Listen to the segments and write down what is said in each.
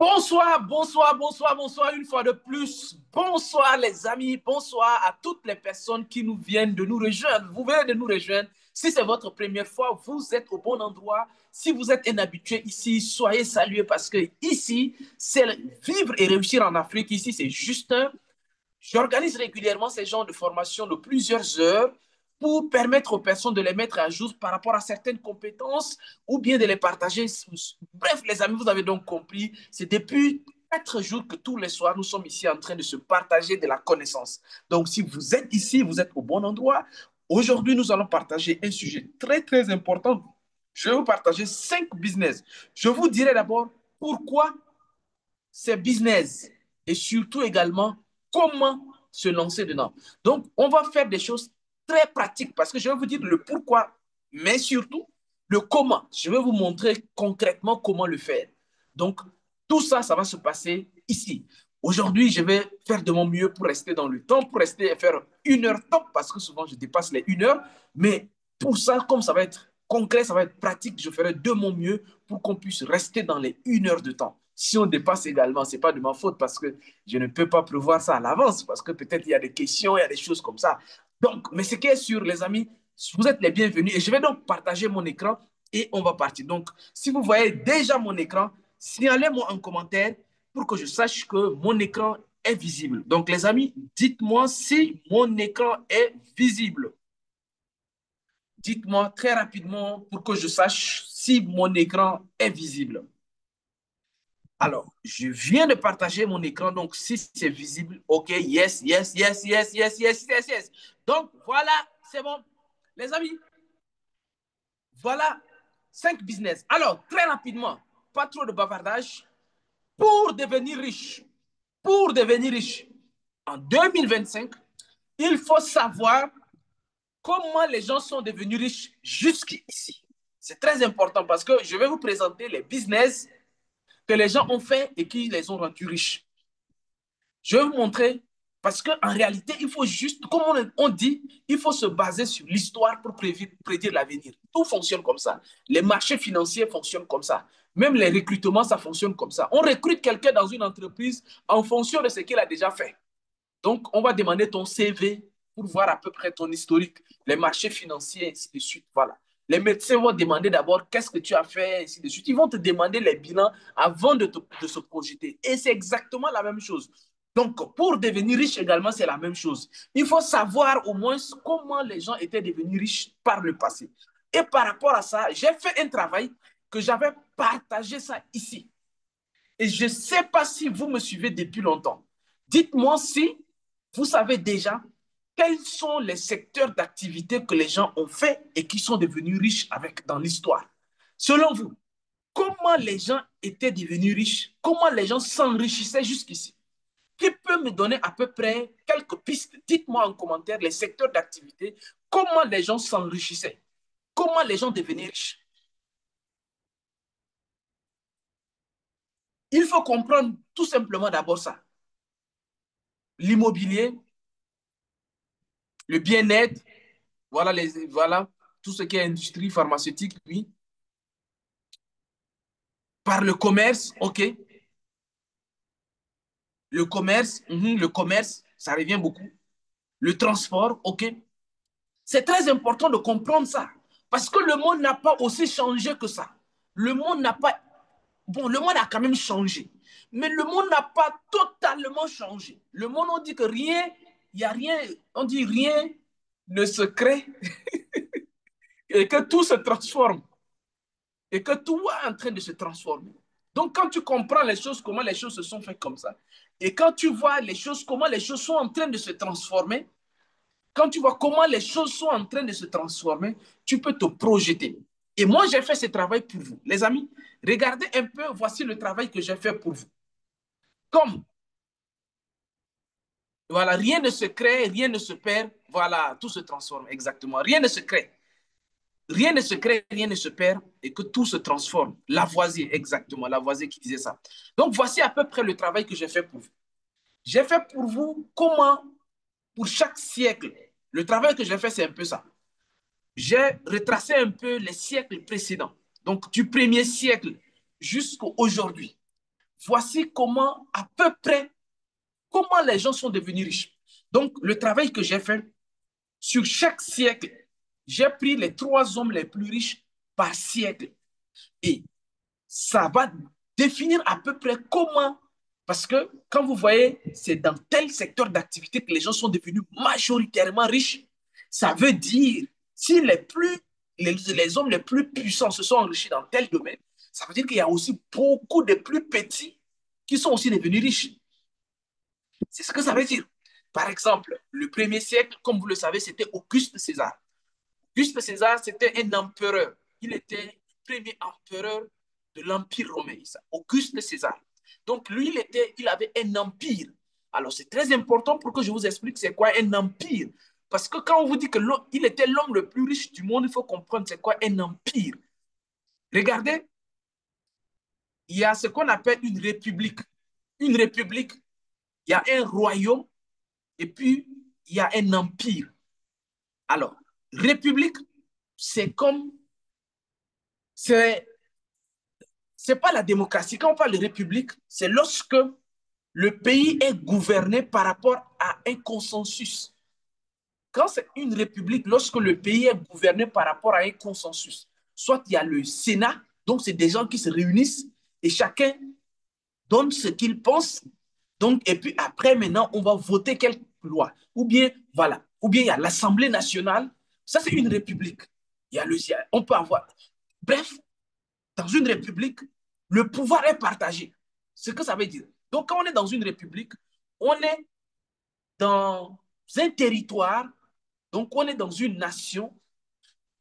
Bonsoir, bonsoir, bonsoir, bonsoir une fois de plus. Bonsoir les amis, bonsoir à toutes les personnes qui nous viennent de nous rejoindre. Vous venez de nous rejoindre. Si c'est votre première fois, vous êtes au bon endroit. Si vous êtes un habitué ici, soyez salués parce que ici, c'est vivre et réussir en Afrique. Ici, c'est Justin. J'organise régulièrement ces genres de formations de plusieurs heures pour permettre aux personnes de les mettre à jour par rapport à certaines compétences ou bien de les partager. Bref, les amis, vous avez donc compris, c'est depuis 4 jours que tous les soirs, nous sommes ici en train de se partager de la connaissance. Donc, si vous êtes ici, vous êtes au bon endroit. Aujourd'hui, nous allons partager un sujet très, très important. Je vais vous partager 5 business. Je vous dirai d'abord pourquoi c'est business et surtout également comment se lancer dedans. Donc, on va faire des choses très pratiques parce que je vais vous dire le pourquoi, mais surtout le comment. Je vais vous montrer concrètement comment le faire. Donc, tout ça, ça va se passer ici. Aujourd'hui, je vais faire de mon mieux pour rester dans le temps, pour rester et faire 1 heure top parce que souvent je dépasse les 1 heure. Mais pour ça, comme ça va être concret, ça va être pratique, je ferai de mon mieux pour qu'on puisse rester dans les 1 heure de temps. Si on dépasse également, ce n'est pas de ma faute parce que je ne peux pas prévoir ça à l'avance parce que peut-être il y a des questions, il y a des choses comme ça. Donc, mais ce qui est sûr, les amis, vous êtes les bienvenus et je vais donc partager mon écran et on va partir. Donc, si vous voyez déjà mon écran, signalez-moi en commentaire pour que je sache que mon écran est visible. Donc, les amis, dites-moi si mon écran est visible. Dites-moi très rapidement pour que je sache si mon écran est visible. Alors, je viens de partager mon écran, donc si c'est visible, OK, yes, yes, yes, yes, yes, yes, yes, yes. Donc, voilà, c'est bon. Les amis, voilà 5 business. Alors, très rapidement, pas trop de bavardage. Pour devenir riche, pour devenir riche, en 2025, il faut savoir comment les gens sont devenus riches jusqu'ici. C'est très important parce que je vais vous présenter les business que les gens ont fait et qui les ont rendus riches. Je vais vous montrer, parce qu'en réalité, il faut juste, comme on dit, il faut se baser sur l'histoire pour prédire l'avenir. Tout fonctionne comme ça. Les marchés financiers fonctionnent comme ça. Même les recrutements, ça fonctionne comme ça. On recrute quelqu'un dans une entreprise en fonction de ce qu'il a déjà fait. Donc, on va demander ton CV pour voir à peu près ton historique, les marchés financiers, ainsi de suite. Voilà. Les médecins vont demander d'abord qu'est-ce que tu as fait, ainsi de suite. Ils vont te demander les bilans avant de se projeter. Et c'est exactement la même chose. Donc, pour devenir riche également, c'est la même chose. Il faut savoir au moins comment les gens étaient devenus riches par le passé. Et par rapport à ça, j'ai fait un travail que j'avais partagé ça ici. Et je ne sais pas si vous me suivez depuis longtemps. Dites-moi si vous savez déjà quels sont les secteurs d'activité que les gens ont fait et qui sont devenus riches avec, dans l'histoire. Selon vous, comment les gens étaient devenus riches? Comment les gens s'enrichissaient jusqu'ici? Qui peut me donner à peu près quelques pistes? Dites-moi en commentaire les secteurs d'activité, comment les gens s'enrichissaient, comment les gens devenaient riches. Il faut comprendre tout simplement d'abord ça. L'immobilier, le bien-être, voilà, voilà tout ce qui est industrie pharmaceutique, oui. Par le commerce, OK. Le commerce, ça revient beaucoup. Le transport, OK. C'est très important de comprendre ça. Parce que le monde n'a pas aussi changé que ça. Le monde n'a pas... Bon, le monde a quand même changé. Mais le monde n'a pas totalement changé. Le monde, on dit que rien, il n'y a rien, on dit rien ne se crée et que tout se transforme. Et que tout est en train de se transformer. Donc, quand tu comprends les choses, comment les choses se sont faites comme ça, et quand tu vois les choses, comment les choses sont en train de se transformer, quand tu vois comment les choses sont en train de se transformer, tu peux te projeter. Et moi, j'ai fait ce travail pour vous. Les amis, regardez un peu, voici le travail que j'ai fait pour vous. Comme, voilà, rien ne se crée, rien ne se perd, voilà, tout se transforme, exactement. Rien ne se crée. Rien ne se crée, rien ne se perd et que tout se transforme. Lavoisier, exactement, Lavoisier qui disait ça. Donc, voici à peu près le travail que j'ai fait pour vous. J'ai fait pour vous comment, pour chaque siècle, le travail que j'ai fait, c'est un peu ça. J'ai retracé un peu les siècles précédents. Donc, du 1er siècle jusqu'à aujourd'hui. voici comment, à peu près, comment les gens sont devenus riches. Donc, le travail que j'ai fait, sur chaque siècle, j'ai pris les 3 hommes les plus riches par siècle. Et ça va définir à peu près comment, parce que quand vous voyez, c'est dans tel secteur d'activité que les gens sont devenus majoritairement riches. Ça veut dire, si les hommes les plus puissants se sont enrichis dans tel domaine, ça veut dire qu'il y a aussi beaucoup de plus petits qui sont aussi devenus riches. C'est ce que ça veut dire. Par exemple, le premier siècle, comme vous le savez, c'était Auguste César. Auguste César, c'était un empereur. Il était le premier empereur de l'Empire romain, Auguste César. Donc, lui, il avait un empire. Alors, c'est très important pour que je vous explique c'est quoi un empire. Parce que quand on vous dit qu'il était l'homme le plus riche du monde, il faut comprendre c'est quoi un empire. Regardez, il y a ce qu'on appelle une république. Une république, il y a un royaume et puis il y a un empire. Alors, république, c'est comme, c'est c'est pas la démocratie. Quand on parle de république, c'est lorsque le pays est gouverné par rapport à un consensus. Quand c'est une république, lorsque le pays est gouverné par rapport à un consensus, soit il y a le Sénat, donc c'est des gens qui se réunissent et chacun donne ce qu'il pense. Donc, et puis après, maintenant, on va voter quelle loi. Ou bien, voilà. Ou bien il y a l'Assemblée nationale. Ça, c'est une république. Il y a le, on peut avoir. Bref, dans une république, le pouvoir est partagé. Ce que ça veut dire. Donc, quand on est dans une république, on est dans un territoire, donc on est dans une nation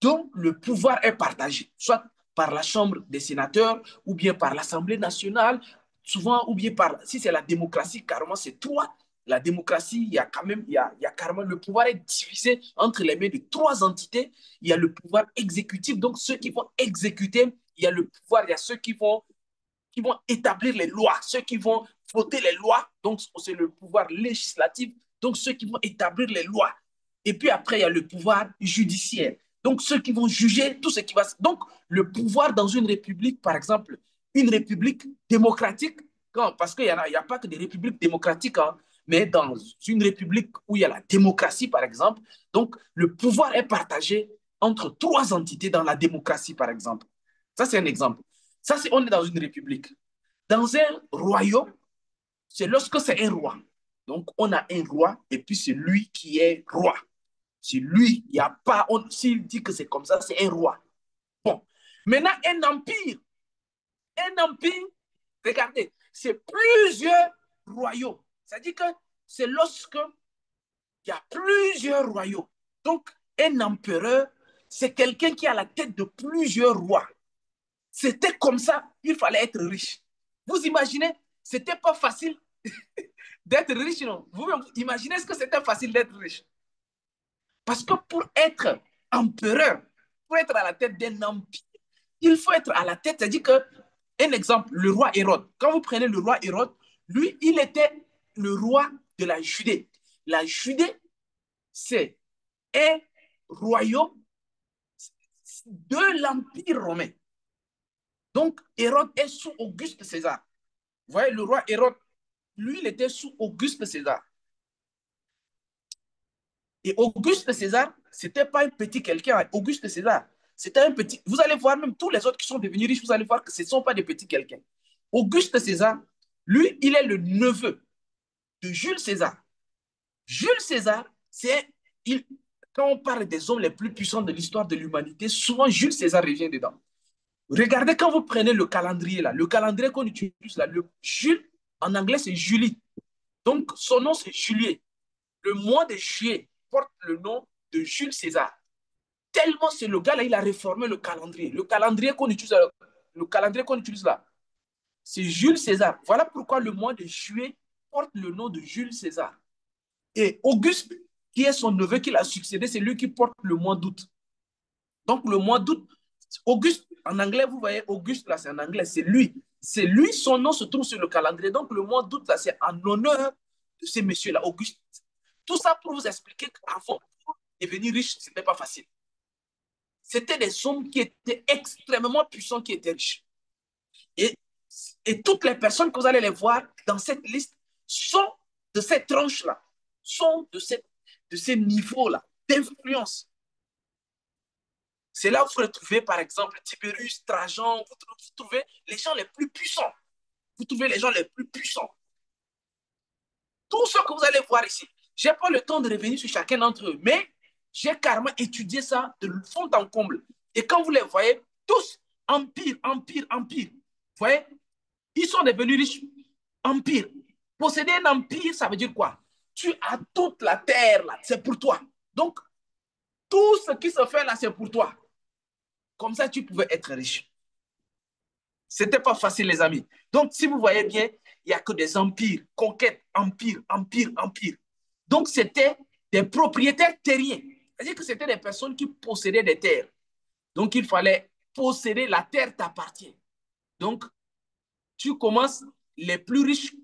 dont le pouvoir est partagé, soit par la Chambre des sénateurs, ou bien par l'Assemblée nationale, souvent, ou bien par, si c'est la démocratie, carrément, c'est trois. La démocratie, il y a quand même, il y a carrément, le pouvoir est divisé entre les mains de 3 entités. Il y a le pouvoir exécutif, donc ceux qui vont exécuter, il y a le pouvoir, il y a ceux qui vont établir les lois, ceux qui vont voter les lois, donc c'est le pouvoir législatif, donc ceux qui vont établir les lois. Et puis après, il y a le pouvoir judiciaire, donc ceux qui vont juger tout ce qui va. Donc, le pouvoir dans une république, par exemple, une république démocratique, parce qu'il n'y a pas que des républiques démocratiques, hein, mais dans une république où il y a la démocratie, par exemple, donc le pouvoir est partagé entre 3 entités dans la démocratie, par exemple. Ça, c'est un exemple. Ça, c'est on est dans une république. Dans un royaume, c'est lorsque c'est un roi. Donc, on a un roi et puis c'est lui qui est roi. C'est lui, il n'y a pas, s'il dit que c'est comme ça, c'est un roi. Bon. Maintenant, un empire, regardez, c'est plusieurs royaumes. C'est-à-dire que c'est lorsque il y a plusieurs royaumes. Donc, un empereur, c'est quelqu'un qui a la tête de plusieurs rois. C'était comme ça, il fallait être riche. Vous imaginez, c'était pas facile d'être riche, non? Vous imaginez ce que c'était facile d'être riche. Parce que pour être empereur, pour être à la tête d'un empire, il faut être à la tête. C'est-à-dire que, un exemple, le roi Hérode. Quand vous prenez le roi Hérode, lui, il était le roi de la Judée. La Judée, c'est un royaume de l'Empire romain. Donc, Hérode est sous Auguste César. Vous voyez, le roi Hérode, lui, il était sous Auguste César. Et Auguste César, ce n'était pas un petit quelqu'un. Auguste César, c'était un petit. Vous allez voir, même tous les autres qui sont devenus riches, vous allez voir que ce ne sont pas des petits quelqu'un. Auguste César, lui, il est le neveu de Jules César. Jules César, c'est. Quand on parle des hommes les plus puissants de l'histoire de l'humanité, souvent Jules César revient dedans. Regardez quand vous prenez le calendrier là, le calendrier qu'on utilise là, le Jules, en anglais c'est Julie. Donc son nom c'est Juillet. Le mois de juillet porte le nom de Jules César. Tellement c'est le gars là, il a réformé le calendrier. Le calendrier qu'on utilise là, c'est Jules César. Voilà pourquoi le mois de juillet porte le nom de Jules César. Et Auguste, qui est son neveu qui l'a succédé, c'est lui qui porte le mois d'août. Donc le mois d'août, Auguste, en anglais, vous voyez, Auguste là, c'est en anglais, c'est lui. C'est lui, son nom se trouve sur le calendrier. Donc le mois d'août là, c'est en honneur de ces messieurs-là, Auguste. Tout ça pour vous expliquer qu'avant, pour devenir riche, ce n'était pas facile. C'était des hommes qui étaient extrêmement puissants, qui étaient riches. Et Et toutes les personnes que vous allez les voir dans cette liste sont de cette tranche-là, sont de ces niveaux-là d'influence. C'est là où vous retrouvez, par exemple, Tiberius, Trajan, vous trouvez les gens les plus puissants. Vous trouvez les gens les plus puissants. Tout ce que vous allez voir ici, je n'ai pas le temps de revenir sur chacun d'entre eux, mais j'ai carrément étudié ça de fond en comble. Et quand vous les voyez, tous, empire, empire, empire. Vous voyez, ils sont devenus riches. Empire. Posséder un empire, ça veut dire quoi? Tu as toute la terre là, c'est pour toi. Donc, tout ce qui se fait là, c'est pour toi. Comme ça, tu pouvais être riche. C'était pas facile, les amis. Donc, si vous voyez bien, il n'y a que des empires, conquêtes, empire, empire, empire. Donc, c'était des propriétaires terriens. C'est-à-dire que c'était des personnes qui possédaient des terres. Donc, il fallait posséder la terre t'appartient. Donc, tu commences les plus riches.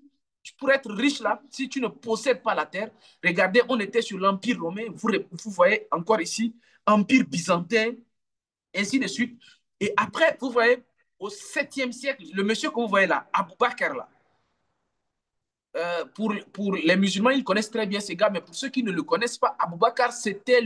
Pour être riche là, si tu ne possèdes pas la terre, regardez, on était sur l'Empire romain, vous voyez encore ici, Empire byzantin, ainsi de suite. Et après, vous voyez, au 7e siècle, le monsieur que vous voyez là, Abou Bakr là, pour les musulmans, ils connaissent très bien ce gars, mais pour ceux qui ne le connaissent pas, Abou Bakr, c'était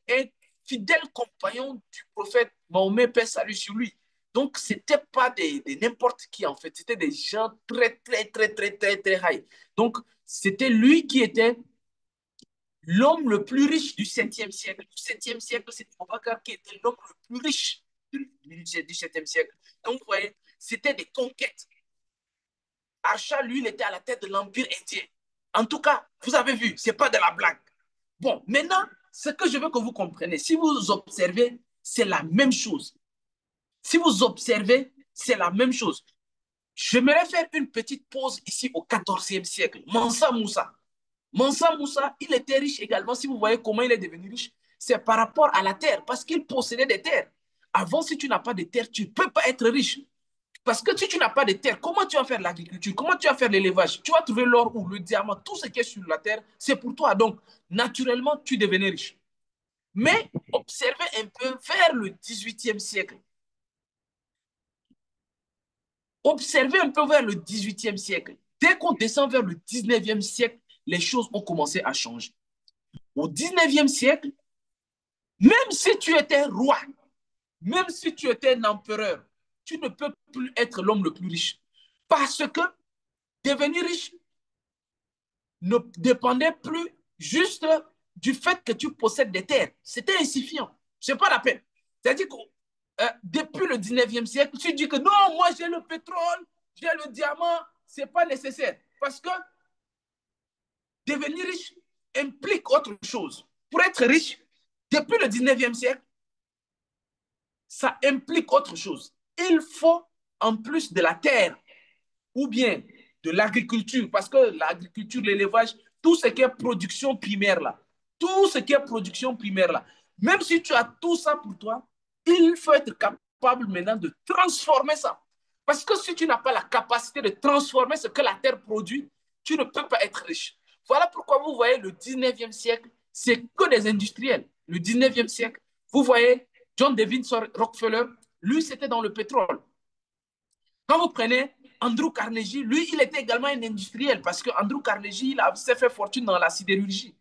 un fidèle compagnon du prophète Mahomet, paix salut sur lui. Donc, ce n'était pas des n'importe qui, en fait. C'était des gens très, très, très, très, très, très high. Donc, c'était lui qui était l'homme le plus riche du 7e siècle. Du 7e siècle, c'est Abou Bakr qui était l'homme le plus riche du 7e siècle. Donc, vous voyez, c'était des conquêtes. Archa, lui, il était à la tête de l'Empire indien. En tout cas, vous avez vu, ce n'est pas de la blague. Bon, maintenant, ce que je veux que vous compreniez, si vous observez, c'est la même chose. Si vous observez, c'est la même chose. J'aimerais faire une petite pause ici au 14e siècle. Mansa Moussa. Mansa Moussa, il était riche également. Si vous voyez comment il est devenu riche, c'est par rapport à la terre, parce qu'il possédait des terres. Avant, si tu n'as pas de terre, tu ne peux pas être riche. Parce que si tu n'as pas de terre, comment tu vas faire l'agriculture? Comment tu vas faire l'élevage? Tu vas trouver l'or ou le diamant, tout ce qui est sur la terre, c'est pour toi. Donc, naturellement, tu devenais riche. Mais observez un peu vers le 18e siècle. Observez un peu vers le 18e siècle. Dès qu'on descend vers le 19e siècle, les choses ont commencé à changer. Au 19e siècle, même si tu étais roi, même si tu étais un empereur, tu ne peux plus être l'homme le plus riche. Parce que devenir riche ne dépendait plus juste du fait que tu possèdes des terres. C'était insuffisant. Ce n'est pas la peine. C'est-à-dire que depuis le 19e siècle, tu dis que non, moi j'ai le pétrole, j'ai le diamant, ce n'est pas nécessaire. Parce que devenir riche implique autre chose. Pour être riche, depuis le 19e siècle, ça implique autre chose. Il faut, en plus de la terre, ou bien de l'agriculture, parce que l'agriculture, l'élevage, tout ce qui est production primaire là, tout ce qui est production primaire là, même si tu as tout ça pour toi, il faut être capable maintenant de transformer ça. Parce que si tu n'as pas la capacité de transformer ce que la terre produit, tu ne peux pas être riche. Voilà pourquoi vous voyez le 19e siècle, c'est que des industriels. Le 19e siècle, vous voyez John Davidson Rockefeller, lui, c'était dans le pétrole. Quand vous prenez Andrew Carnegie, lui, il était également un industriel parce que Andrew Carnegie, il s'est fait fortune dans la sidérurgie.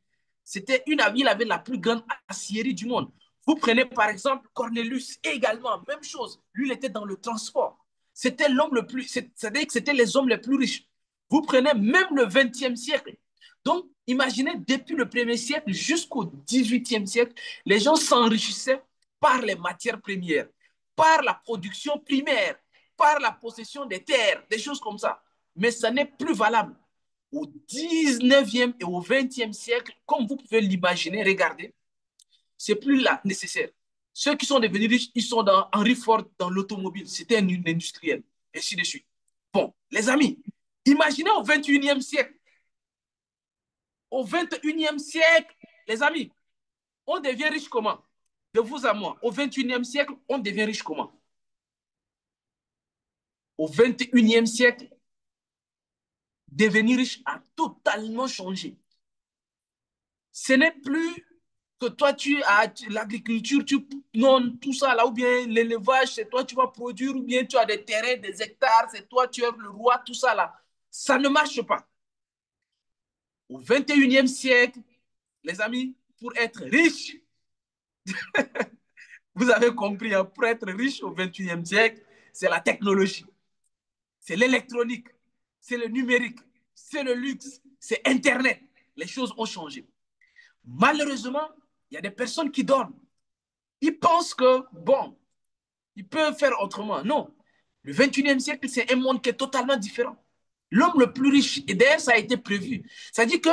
Il avait la plus grande aciérie du monde. Vous prenez par exemple Cornelius, également, même chose. Lui, il était dans le transport. C'était l'homme le plus, c'est-à-dire que c'était les hommes les plus riches. Vous prenez même le 20e siècle. Donc, imaginez, depuis le 1er siècle jusqu'au 18e siècle, les gens s'enrichissaient par les matières premières, par la production primaire, par la possession des terres, des choses comme ça. Mais ça n'est plus valable. Au 19e et au 20e siècle, comme vous pouvez l'imaginer, regardez, c'est plus là nécessaire. Ceux qui sont devenus riches, ils sont dans Henry Ford, dans l'automobile. C'était un industriel, ainsi de suite. Bon, les amis, imaginez au 21e siècle. Au 21e siècle, les amis, on devient riche comment? De vous à moi. Au 21e siècle, on devient riche comment? Au 21e siècle, devenir riche a totalement changé. Ce n'est plus que toi, tu as l'agriculture, non, tout ça là, ou bien l'élevage, c'est toi, tu vas produire, ou bien tu as des terrains, des hectares, c'est toi, tu es le roi, tout ça là. Ça ne marche pas. Au 21e siècle, les amis, pour être riche, vous avez compris, hein, pour être riche au 21e siècle, c'est la technologie, c'est l'électronique, c'est le numérique, c'est le luxe, c'est Internet. Les choses ont changé. Malheureusement, il y a des personnes qui dorment. Ils pensent que, bon, ils peuvent faire autrement. Non. Le 21e siècle, c'est un monde qui est totalement différent. L'homme le plus riche, et d'ailleurs, ça a été prévu. Ça dit que,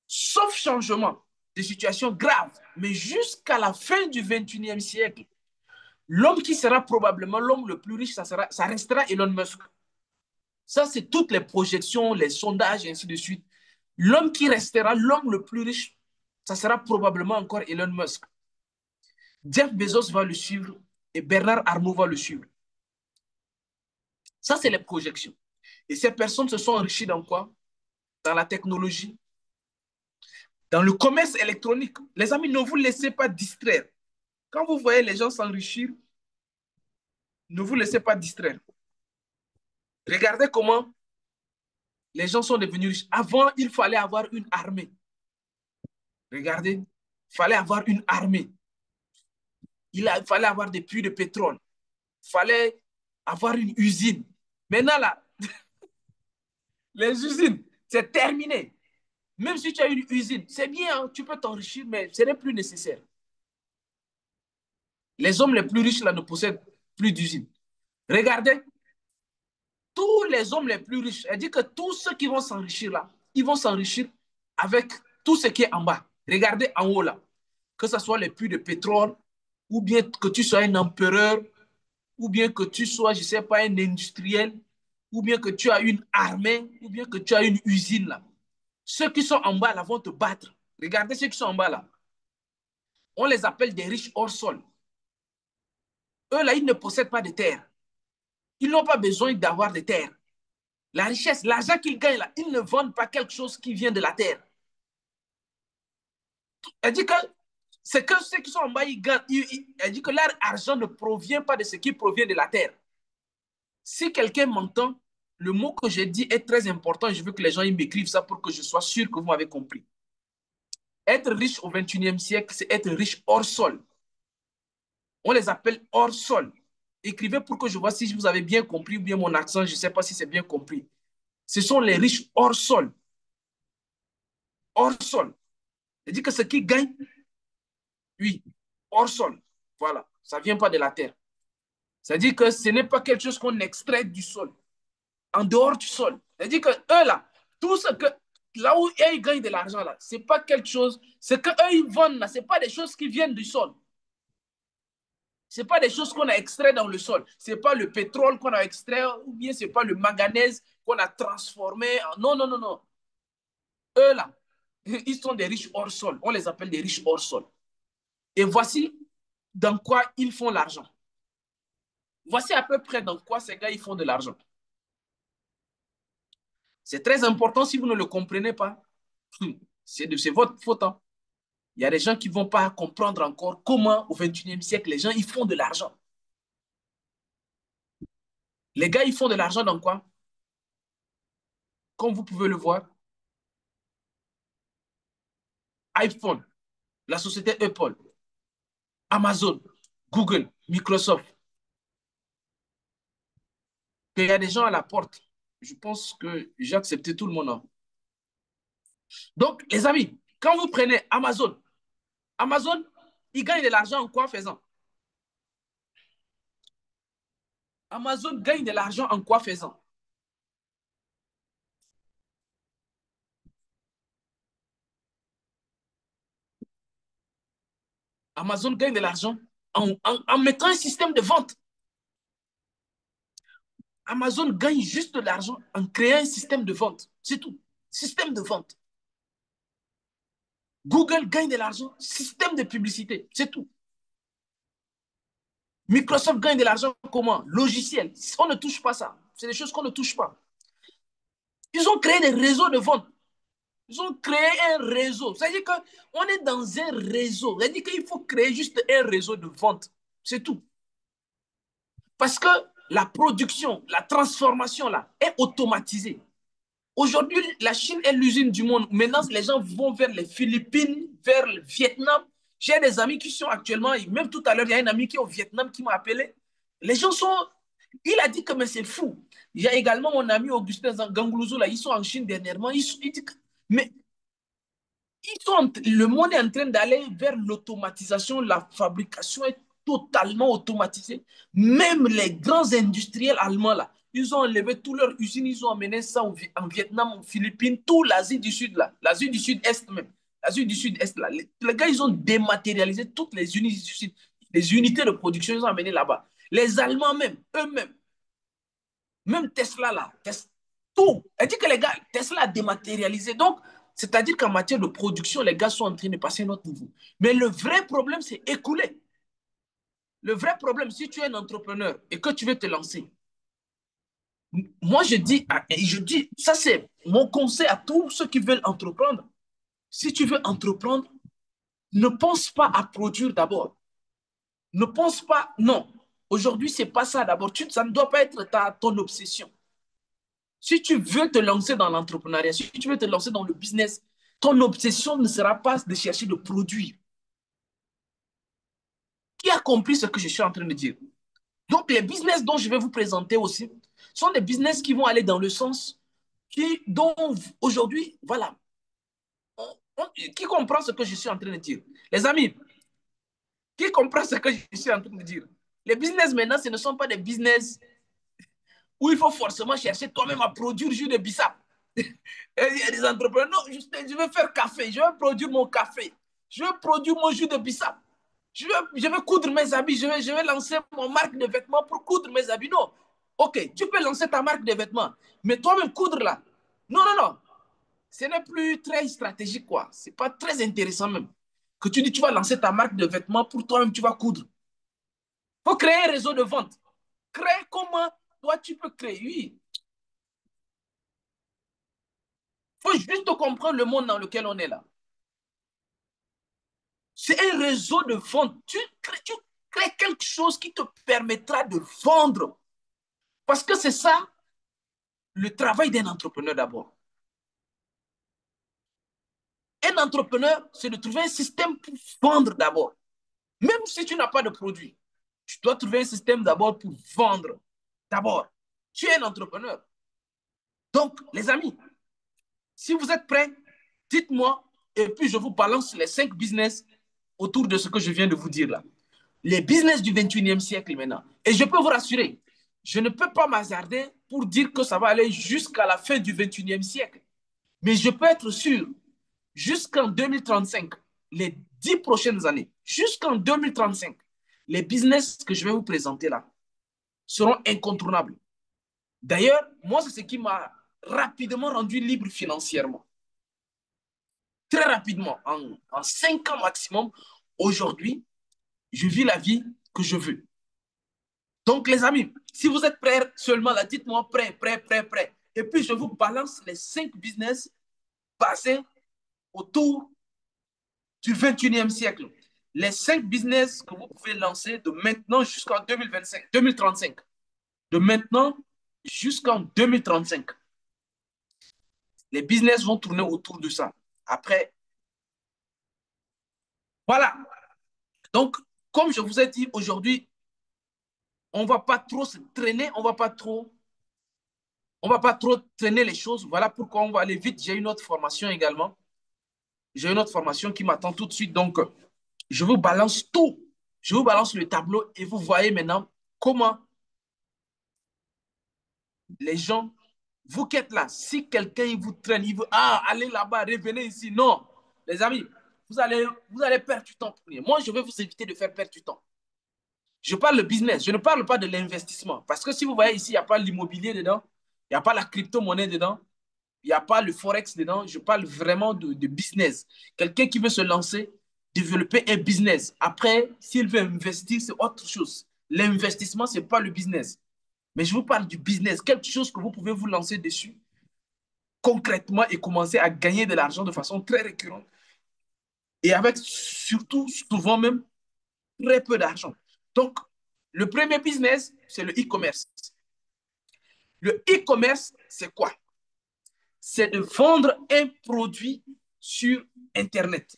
sauf changement de situation grave, mais jusqu'à la fin du 21e siècle, l'homme qui sera probablement l'homme le plus riche, ça restera Elon Musk. Ça, c'est toutes les projections, les sondages, et ainsi de suite. L'homme qui restera l'homme le plus riche, ça sera probablement encore Elon Musk. Jeff Bezos va le suivre et Bernard Arnault va le suivre. Ça, c'est les projections. Et ces personnes se sont enrichies dans quoi? Dans la technologie, dans le commerce électronique. Les amis, ne vous laissez pas distraire. Quand vous voyez les gens s'enrichir, ne vous laissez pas distraire. Regardez comment les gens sont devenus riches. Avant, il fallait avoir une armée. Regardez, il fallait avoir une armée. Fallait avoir des puits de pétrole. Il fallait avoir une usine. Maintenant, là, les usines, c'est terminé. Même si tu as une usine, c'est bien, hein, tu peux t'enrichir, mais ce n'est plus nécessaire. Les hommes les plus riches là ne possèdent plus d'usines. Regardez, tous les hommes les plus riches, elle dit que tous ceux qui vont s'enrichir là, ils vont s'enrichir avec tout ce qui est en bas. Regardez en haut là, que ce soit les puits de pétrole, ou bien que tu sois un empereur, ou bien que tu sois, je ne sais pas, un industriel, ou bien que tu as une armée, ou bien que tu as une usine là. Ceux qui sont en bas là vont te battre. Regardez ceux qui sont en bas là. On les appelle des riches hors sol. Eux là, ils ne possèdent pas de terre. Ils n'ont pas besoin d'avoir de terre. La richesse, l'argent qu'ils gagnent là, ils ne vendent pas quelque chose qui vient de la terre. Elle dit que c'est que ceux qui sont en bas, ils gagnent. Elle dit que leur argent ne provient pas de ce qui provient de la terre. Si quelqu'un m'entend, le mot que j'ai dit est très important. Je veux que les gens m'écrivent ça pour que je sois sûr que vous m'avez compris. Être riche au 21e siècle, c'est être riche hors sol. On les appelle hors sol. Écrivez pour que je vois si vous avez bien compris ou bien mon accent, je ne sais pas si c'est bien compris. Ce sont les riches hors sol. Hors sol. C'est-à-dire que ce qui gagne, oui, hors sol. Voilà. Ça ne vient pas de la terre. C'est-à-dire que ce n'est pas quelque chose qu'on extrait du sol. En dehors du sol. C'est-à-dire que eux, là, tout ce que, là où ils gagnent de l'argent, là, ce n'est pas quelque chose, ce qu'eux, ils vendent, là, ce n'est pas des choses qui viennent du sol. Ce n'est pas des choses qu'on a extrait dans le sol. Ce n'est pas le pétrole qu'on a extrait, ou bien ce n'est pas le manganèse qu'on a transformé. Non, non, non, non. Eux, là, ils sont des riches hors sol. On les appelle des riches hors sol. Et voici dans quoi ils font l'argent. Voici à peu près dans quoi ces gars ils font de l'argent. C'est très important si vous ne le comprenez pas. C'est votre faute. Hein. Il y a des gens qui ne vont pas comprendre encore comment au 21e siècle, les gens ils font de l'argent. Les gars, ils font de l'argent dans quoi? Comme vous pouvez le voir, iPhone, la société Apple, Amazon, Google, Microsoft. Il y a des gens à la porte. Je pense que j'ai accepté tout le monde. Hein. Donc, les amis, quand vous prenez Amazon, Amazon, il gagne de l'argent en quoi faisant? Amazon gagne de l'argent en quoi faisant? Amazon gagne de l'argent en mettant un système de vente. Amazon gagne juste de l'argent en créant un système de vente. C'est tout. Système de vente. Google gagne de l'argent, système de publicité. C'est tout. Microsoft gagne de l'argent comment? Logiciel. On ne touche pas ça. C'est des choses qu'on ne touche pas. Ils ont créé des réseaux de vente. Ils ont créé un réseau. C'est-à-dire qu'on est dans un réseau. C'est-à-dire qu'il faut créer juste un réseau de vente. C'est tout. Parce que la production, la transformation là, est automatisée. Aujourd'hui, la Chine est l'usine du monde. Maintenant, les gens vont vers les Philippines, vers le Vietnam. J'ai des amis qui sont actuellement, même tout à l'heure, il y a un ami qui est au Vietnam qui m'a appelé. Les gens sont. Il a dit que mais c'est fou. Il y a également mon ami Augustin Ganglouzo, là, ils sont en Chine dernièrement. Il dit que, mais le monde est en train d'aller vers l'automatisation. La fabrication est totalement automatisée. Même les grands industriels allemands, là, ils ont enlevé toutes leurs usines, ils ont amené ça en Vietnam, en Philippines, tout l'Asie du Sud, là, l'Asie du Sud-Est même. L'Asie du Sud-Est, là. Les gars, ils ont dématérialisé toutes les unités du Sud, les unités de production, ils ont amené là-bas. Les Allemands même, eux-mêmes, même Tesla, là, tout. Elle dit que les gars, Tesla a dématérialisé. Donc, c'est-à-dire qu'en matière de production, les gars sont en train de passer à un autre niveau. Mais le vrai problème, c'est écouler. Le vrai problème, si tu es un entrepreneur et que tu veux te lancer, moi, je dis, ça c'est mon conseil à tous ceux qui veulent entreprendre. Si tu veux entreprendre, ne pense pas à produire d'abord. Ne pense pas, non. Aujourd'hui, c'est pas ça d'abord. Ça ne doit pas être ton obsession. Si tu veux te lancer dans l'entrepreneuriat, si tu veux te lancer dans le business, ton obsession ne sera pas de chercher de produire. Qui a compris ce que je suis en train de dire? Donc, les business dont je vais vous présenter aussi sont des business qui vont aller dans le sens dont aujourd'hui, voilà, qui comprend ce que je suis en train de dire? Les amis, qui comprend ce que je suis en train de dire? Les business maintenant, ce ne sont pas des business où il faut forcément chercher toi-même à produire jus de bissap. Il y a des entrepreneurs, non, je veux faire café, je veux produire mon café, je veux produire mon jus de bissap, je veux coudre mes habits, je vais lancer mon marque de vêtements pour coudre mes habits. Non, ok, tu peux lancer ta marque de vêtements, mais toi-même coudre là. Non, non, non, ce n'est plus très stratégique, quoi. Ce n'est pas très intéressant même. Que tu dis, tu vas lancer ta marque de vêtements pour toi-même, tu vas coudre. Il faut créer un réseau de vente. Créer comment toi, tu peux créer. Oui, il faut juste comprendre le monde dans lequel on est là. C'est un réseau de vente. Tu crées quelque chose qui te permettra de vendre. Parce que c'est ça le travail d'un entrepreneur d'abord. Un entrepreneur, c'est de trouver un système pour vendre d'abord. Même si tu n'as pas de produit, tu dois trouver un système d'abord pour vendre. D'abord, tu es un entrepreneur. Donc, les amis, si vous êtes prêts, dites-moi et puis je vous balance les 5 business autour de ce que je viens de vous dire là. Les business du 21e siècle maintenant. Et je peux vous rassurer, je ne peux pas m'hasarder pour dire que ça va aller jusqu'à la fin du 21e siècle. Mais je peux être sûr, jusqu'en 2035, les 10 prochaines années, jusqu'en 2035, les business que je vais vous présenter là seront incontournables. D'ailleurs, moi, c'est ce qui m'a rapidement rendu libre financièrement. Très rapidement, en 5 ans maximum, aujourd'hui, je vis la vie que je veux. Donc, les amis, si vous êtes prêts seulement là, dites-moi prêt, prêt, prêt, prêt. Et puis, je vous balance les 5 business basés autour du 21e siècle. Les 5 business que vous pouvez lancer de maintenant jusqu'en 2025, 2035. De maintenant jusqu'en 2035. Les business vont tourner autour de ça. Après, voilà. Donc, comme je vous ai dit aujourd'hui, on ne va pas trop se traîner, on va pas trop traîner les choses. Voilà pourquoi on va aller vite. J'ai une autre formation également. J'ai une autre formation qui m'attend tout de suite. Donc, je vous balance tout. Je vous balance le tableau et vous voyez maintenant comment les gens, vous qui êtes là, si quelqu'un il vous traîne, il veut, allez là-bas, revenez ici. Non, les amis, vous allez perdre du temps. Moi, je vais vous éviter de faire perdre du temps. Je parle de business, je ne parle pas de l'investissement. Parce que si vous voyez ici, il n'y a pas l'immobilier dedans, il n'y a pas la crypto-monnaie dedans, il n'y a pas le forex dedans. Je parle vraiment de business. Quelqu'un qui veut se lancer, développer un business. Après, s'il veut investir, c'est autre chose. L'investissement, ce n'est pas le business. Mais je vous parle du business, quelque chose que vous pouvez vous lancer dessus concrètement et commencer à gagner de l'argent de façon très récurrente et avec surtout, souvent même, très peu d'argent. Donc, le premier business, c'est le e-commerce. Le e-commerce, c'est quoi? C'est de vendre un produit sur Internet.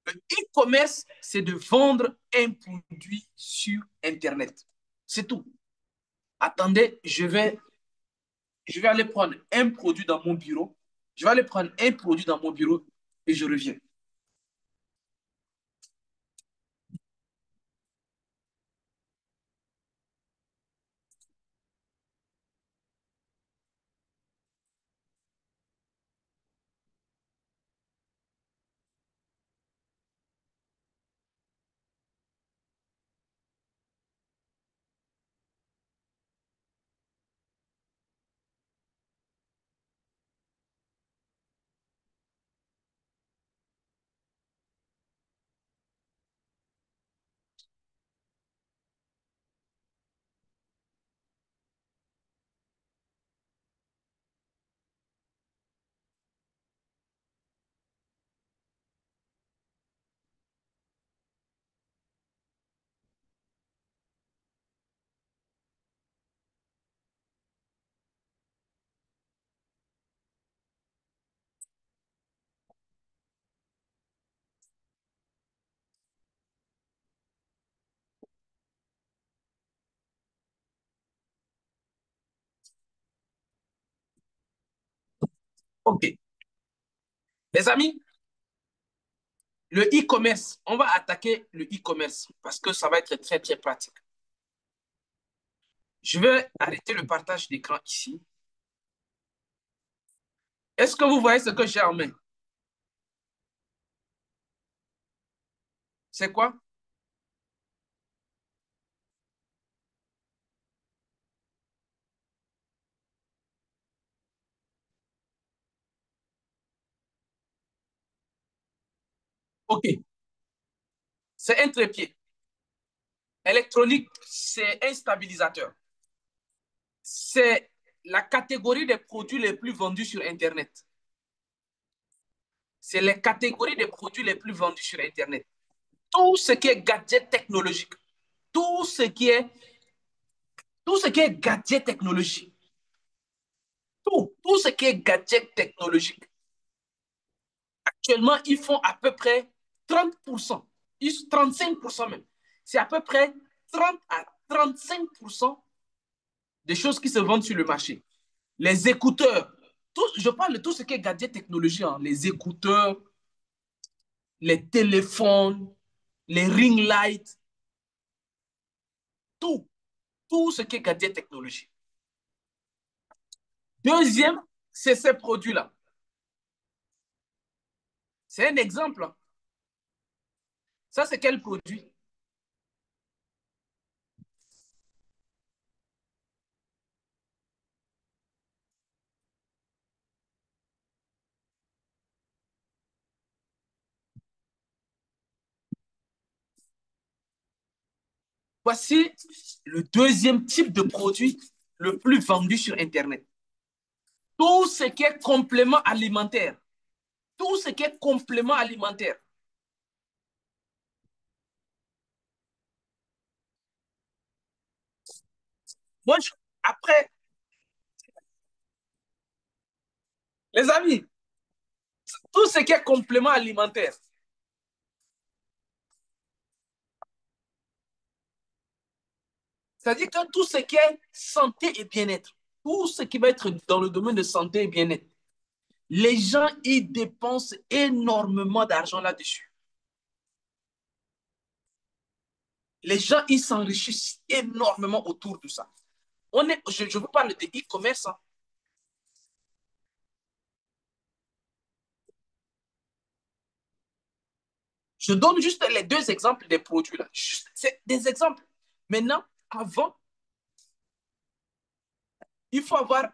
Le e-commerce, c'est de vendre un produit sur Internet. C'est tout. Attendez, je vais aller prendre un produit dans mon bureau. Je vais aller prendre un produit dans mon bureau et je reviens. OK. Les amis, le e-commerce, on va attaquer le e-commerce parce que ça va être très, très pratique. Je vais arrêter le partage d'écran ici. Est-ce que vous voyez ce que j'ai en main? C'est quoi? OK. C'est un trépied. Électronique, c'est un stabilisateur. C'est la catégorie des produits les plus vendus sur Internet. C'est les catégories des produits les plus vendus sur Internet. Tout ce qui est gadget technologique, tout ce qui est, tout ce qui est gadget technologique, tout ce qui est gadget technologique. Actuellement, ils font à peu près 30%, 35% même. C'est à peu près 30 à 35% des choses qui se vendent sur le marché. Les écouteurs, je parle de tout ce qui est gadget technologie, hein, les écouteurs, les téléphones, les ring lights, tout, tout ce qui est gadget technologie. Deuxième, c'est ces produits-là. C'est un exemple, hein. Ça, c'est quel produit? Voici le deuxième type de produit le plus vendu sur Internet. Tout ce qui est complément alimentaire. Tout ce qui est complément alimentaire. Moi, après, les amis, tout ce qui est complément alimentaire, c'est-à-dire que tout ce qui est santé et bien-être, tout ce qui va être dans le domaine de santé et bien-être, les gens, ils dépensent énormément d'argent là-dessus. Les gens, ils s'enrichissent énormément autour de ça. Je vous parle de e-commerce, hein. Je donne juste les deux exemples des produits là. C'est des exemples. Maintenant, avant, il faut avoir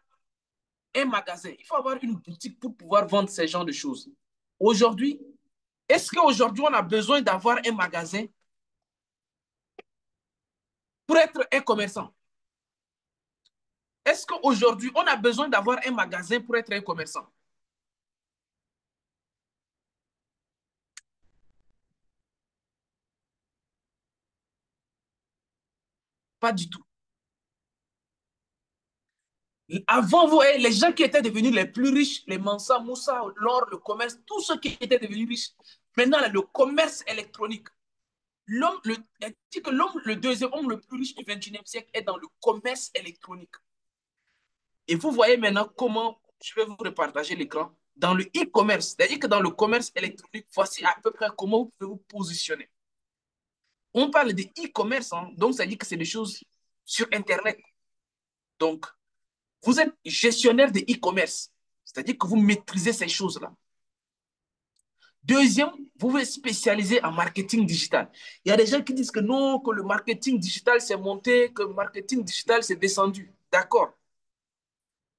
un magasin, il faut avoir une boutique pour pouvoir vendre ce genre de choses. Aujourd'hui, est-ce qu'aujourd'hui, on a besoin d'avoir un magasin pour être un commerçant? Est-ce qu'aujourd'hui, on a besoin d'avoir un magasin pour être un commerçant? Pas du tout. Avant vous, les gens qui étaient devenus les plus riches, les Mansa, Moussa, l'or, le commerce, tous ceux qui étaient devenus riches, maintenant, le commerce électronique. L'homme, dit que l'homme, le deuxième homme le plus riche du 21e siècle est dans le commerce électronique. Et vous voyez maintenant comment je vais vous repartager l'écran. Dans le e-commerce, c'est-à-dire que dans le commerce électronique, voici à peu près comment vous pouvez vous positionner. On parle de e-commerce, hein, donc ça dit que c'est des choses sur Internet. Donc, vous êtes gestionnaire de e-commerce, c'est-à-dire que vous maîtrisez ces choses-là. Deuxième, vous vous spécialisez en marketing digital. Il y a des gens qui disent que non, que le marketing digital c'est monté, que le marketing digital c'est descendu. D'accord.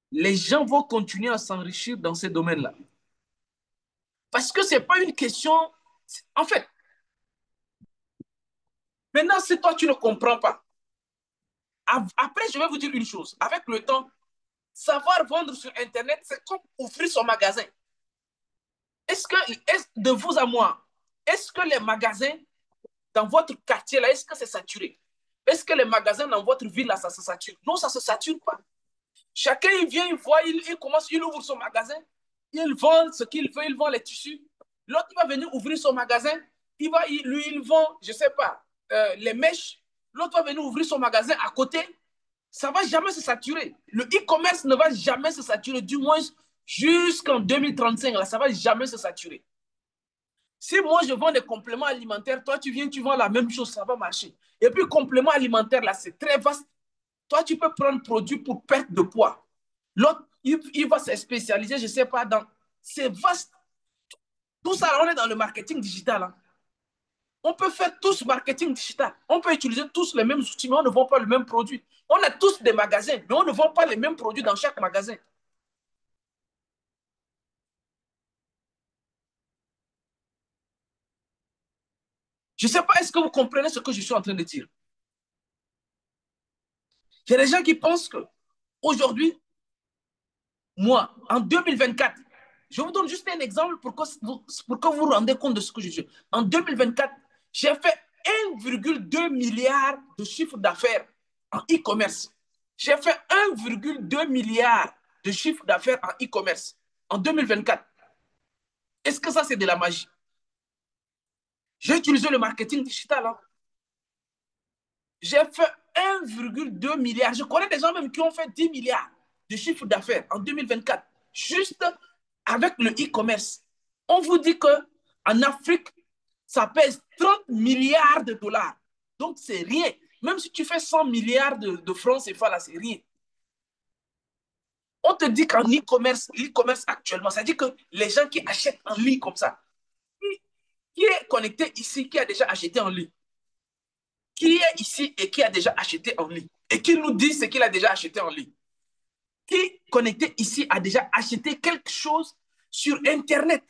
Les gens vont continuer à s'enrichir dans ces domaines-là. Parce que ce n'est pas une question. En fait, maintenant, si toi tu ne comprends pas, après, je vais vous dire une chose. Avec le temps, savoir vendre sur Internet, c'est comme ouvrir son magasin. De vous à moi, est-ce que les magasins dans votre quartier, là, est-ce que c'est saturé? Est-ce que les magasins dans votre ville, là, ça se sature? Non, ça ne se sature pas. Chacun, il vient, il voit, il ouvre son magasin, il vend ce qu'il veut, il vend les tissus. L'autre va venir ouvrir son magasin, lui, il vend, je ne sais pas, les mèches. L'autre va venir ouvrir son magasin à côté. Ça ne va jamais se saturer. Le e-commerce ne va jamais se saturer, du moins jusqu'en 2035, là, ça ne va jamais se saturer. Si moi, je vends des compléments alimentaires, toi, tu viens, tu vends la même chose, ça va marcher. Et puis, complément alimentaire, là, c'est très vaste. Toi, tu peux prendre produit pour perte de poids. L'autre, il va se spécialiser, je ne sais pas, dans... C'est vaste. Tout ça, on est dans le marketing digital. Hein. On peut faire tous marketing digital. On peut utiliser tous les mêmes outils, mais on ne vend pas le même produit. On a tous des magasins, mais on ne vend pas les mêmes produits dans chaque magasin. Je ne sais pas, est-ce que vous comprenez ce que je suis en train de dire? Il y a des gens qui pensent que aujourd'hui, moi, en 2024, je vous donne juste un exemple pour que vous vous rendez compte de ce que je dis. En 2024, j'ai fait 1,2 milliard de chiffre d'affaires en e-commerce. J'ai fait 1,2 milliard de chiffre d'affaires en e-commerce en 2024. Est-ce que ça, c'est de la magie? J'ai utilisé le marketing digital. Hein. J'ai fait 1,2 milliard. Je connais des gens même qui ont fait 10 milliards de chiffre d'affaires en 2024, juste avec le e-commerce. On vous dit qu'en Afrique, ça pèse 30 milliards de dollars. Donc, c'est rien. Même si tu fais 100 milliards de francs CFA, là, c'est rien. On te dit qu'en e-commerce, l'e-commerce actuellement, ça dit que les gens qui achètent en ligne comme ça, qui est connecté ici, qui a déjà acheté en ligne? Qui est ici et qui a déjà acheté en ligne? Et qui nous dit ce qu'il a déjà acheté en ligne? Qui connecté ici a déjà acheté quelque chose sur Internet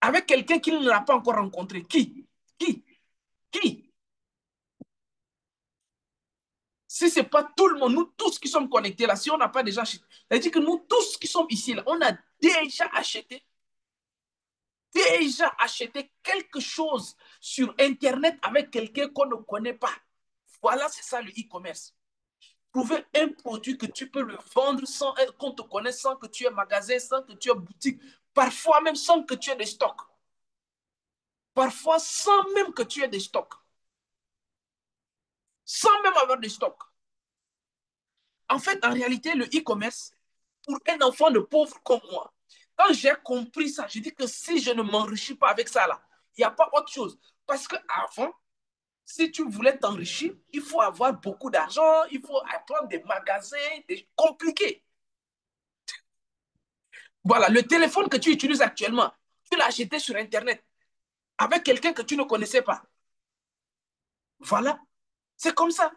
avec quelqu'un qu'il ne l'a pas encore rencontré? Qui? Qui? Qui? Si ce n'est pas tout le monde, nous tous qui sommes connectés là, si on n'a pas déjà acheté, c'est-à-dire que nous tous qui sommes ici là, on a déjà acheté quelque chose sur Internet avec quelqu'un qu'on ne connaît pas. Voilà, c'est ça le e-commerce. Trouver un produit que tu peux le vendre sans qu'on te connaisse, sans que tu aies magasin, sans que tu aies boutique, parfois même sans que tu aies des stocks, parfois sans même que tu aies des stocks, sans même avoir des stocks. En fait, en réalité, le e-commerce, pour un enfant de pauvre comme moi, quand j'ai compris ça, je dis que si je ne m'enrichis pas avec ça, là, il n'y a pas autre chose. Parce qu'avant, si tu voulais t'enrichir, il faut avoir beaucoup d'argent, il faut apprendre des magasins, des compliqués. Voilà, le téléphone que tu utilises actuellement, tu l'as acheté sur Internet avec quelqu'un que tu ne connaissais pas. Voilà, c'est comme ça.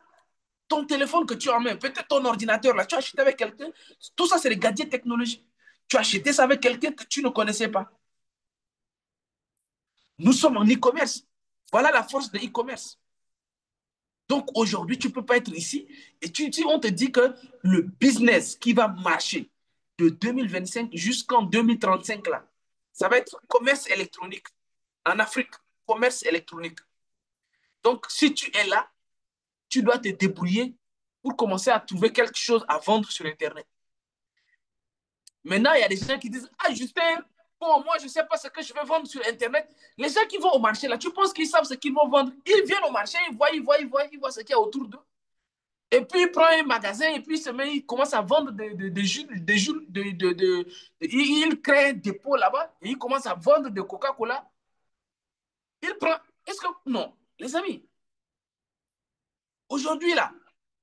Ton téléphone que tu as en main, peut-être ton ordinateur, là, tu as acheté avec quelqu'un. Tout ça, c'est des gadgets technologiques. Tu as acheté ça avec quelqu'un que tu ne connaissais pas. Nous sommes en e-commerce. Voilà la force de e-commerce. Donc aujourd'hui, tu ne peux pas être ici et on te dit que le business qui va marcher de 2025 jusqu'en 2035, là, ça va être commerce électronique. En Afrique, commerce électronique. Donc, si tu es là, tu dois te débrouiller pour commencer à trouver quelque chose à vendre sur Internet. Maintenant, il y a des gens qui disent, ah Justin, bon, moi, je ne sais pas ce que je vais vendre sur Internet. Les gens qui vont au marché, là, tu penses qu'ils savent ce qu'ils vont vendre? Ils viennent au marché, ils voient ce qu'il y a autour d'eux. Et puis, il prend un magasin et puis il commence à vendre des jus, il crée un dépôt là-bas et il commence à vendre de Coca-Cola. Il prend, est-ce que, non, les amis, aujourd'hui là,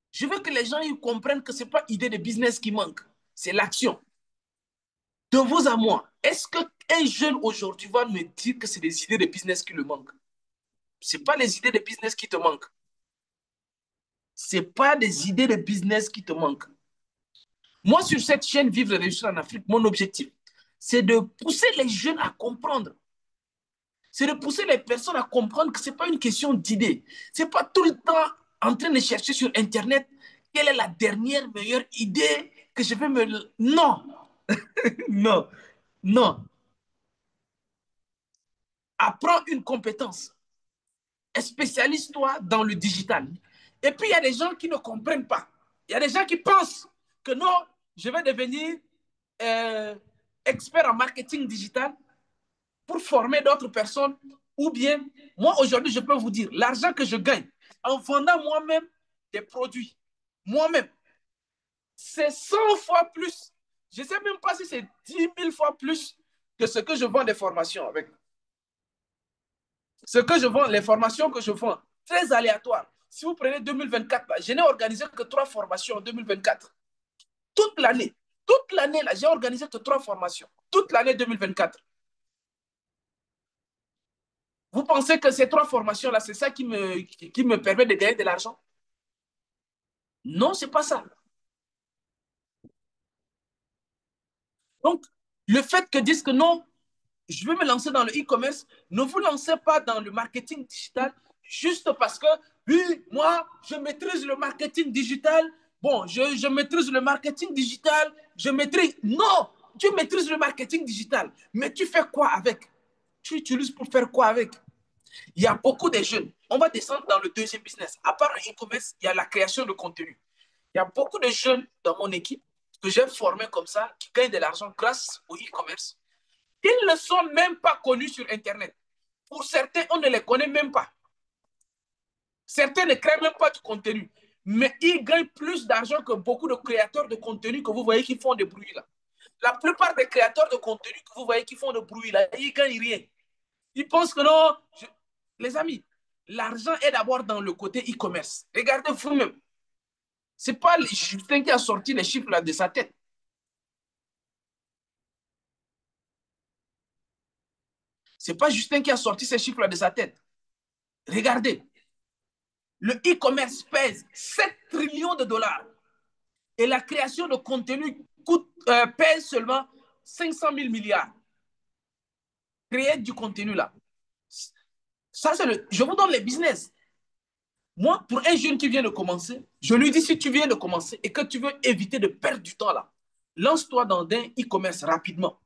je veux que les gens ils comprennent que ce n'est pas l'idée de business qui manque, c'est l'action. De vous à moi, est-ce qu'un jeune aujourd'hui va me dire que c'est des idées de business qui le manquent? Ce n'est pas les idées de business qui te manquent. Ce n'est pas des idées de business qui te manquent. Moi, sur cette chaîne Vivre et réussir en Afrique, mon objectif, c'est de pousser les jeunes à comprendre. C'est de pousser les personnes à comprendre que ce n'est pas une question d'idées. Ce n'est pas tout le temps en train de chercher sur Internet quelle est la dernière meilleure idée que je vais me... Non, non, non. Apprends une compétence. Spécialise-toi dans le digital. Et puis, il y a des gens qui ne comprennent pas. Il y a des gens qui pensent que non, je vais devenir euh, expert en marketing digital pour former d'autres personnes. Ou bien, moi, aujourd'hui, je peux vous dire, l'argent que je gagne en vendant moi-même des produits, moi-même, c'est 100 fois plus. Je ne sais même pas si c'est 10 000 fois plus que ce que je vends des formations avec. Ce que je vends, les formations que je vends, très aléatoires. Si vous prenez 2024, là, je n'ai organisé que 3 formations en 2024. Toute l'année. Toute l'année, là, j'ai organisé que 3 formations. Toute l'année 2024. Vous pensez que ces 3 formations-là, c'est ça qui me permet de gagner de l'argent? Non, ce n'est pas ça. Donc, le fait que disent que non, je vais me lancer dans le e-commerce, ne vous lancez pas dans le marketing digital juste parce que, oui, moi, je maîtrise le marketing digital. Bon, je maîtrise le marketing digital, je maîtrise. Non, tu maîtrises le marketing digital, mais tu fais quoi avec? Tu utilises pour faire quoi avec? Il y a beaucoup de jeunes. On va descendre dans le deuxième business. À part le e-commerce, il y a la création de contenu. Il y a beaucoup de jeunes dans mon équipe que j'ai formés comme ça, qui gagnent de l'argent grâce au e-commerce. Ils ne sont même pas connus sur Internet. Pour certains, on ne les connaît même pas. Certains ne créent même pas de contenu. Mais ils gagnent plus d'argent que beaucoup de créateurs de contenu que vous voyez qui font des bruits là. La plupart des créateurs de contenu que vous voyez qui font des bruits là, ils ne gagnent rien. Ils pensent que non. Les amis, l'argent est d'abord dans le côté e-commerce. Regardez vous-même. Ce n'est pas Justin qui a sorti les chiffres là de sa tête. Ce n'est pas Justin qui a sorti ces chiffres là de sa tête. Regardez, le e-commerce pèse 7 trillions de dollars et la création de contenu pèse seulement 500 000 milliards. Créer du contenu là. Ça, c'est je vous donne les business. Moi, pour un jeune qui vient de commencer, je lui dis si tu viens de commencer et que tu veux éviter de perdre du temps là, lance-toi dans un e-commerce rapidement.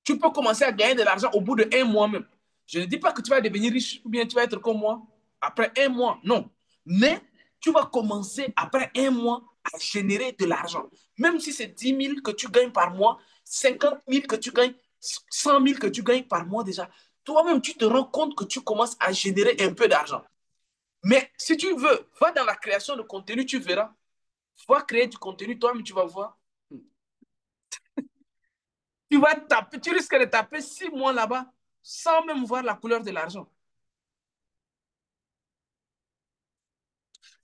Tu peux commencer à gagner de l'argent au bout de 1 mois même. Je ne dis pas que tu vas devenir riche ou bien tu vas être comme moi après 1 mois. Non. Mais tu vas commencer après 1 mois à générer de l'argent. Même si c'est 10 000 que tu gagnes par mois, 50 000 que tu gagnes, 100 000 que tu gagnes par mois déjà. Toi-même, tu te rends compte que tu commences à générer un peu d'argent. Mais si tu veux, va dans la création de contenu, tu verras. Va créer du contenu, toi-même, tu vas voir. Tu vas taper, tu risques de taper 6 mois là-bas sans même voir la couleur de l'argent.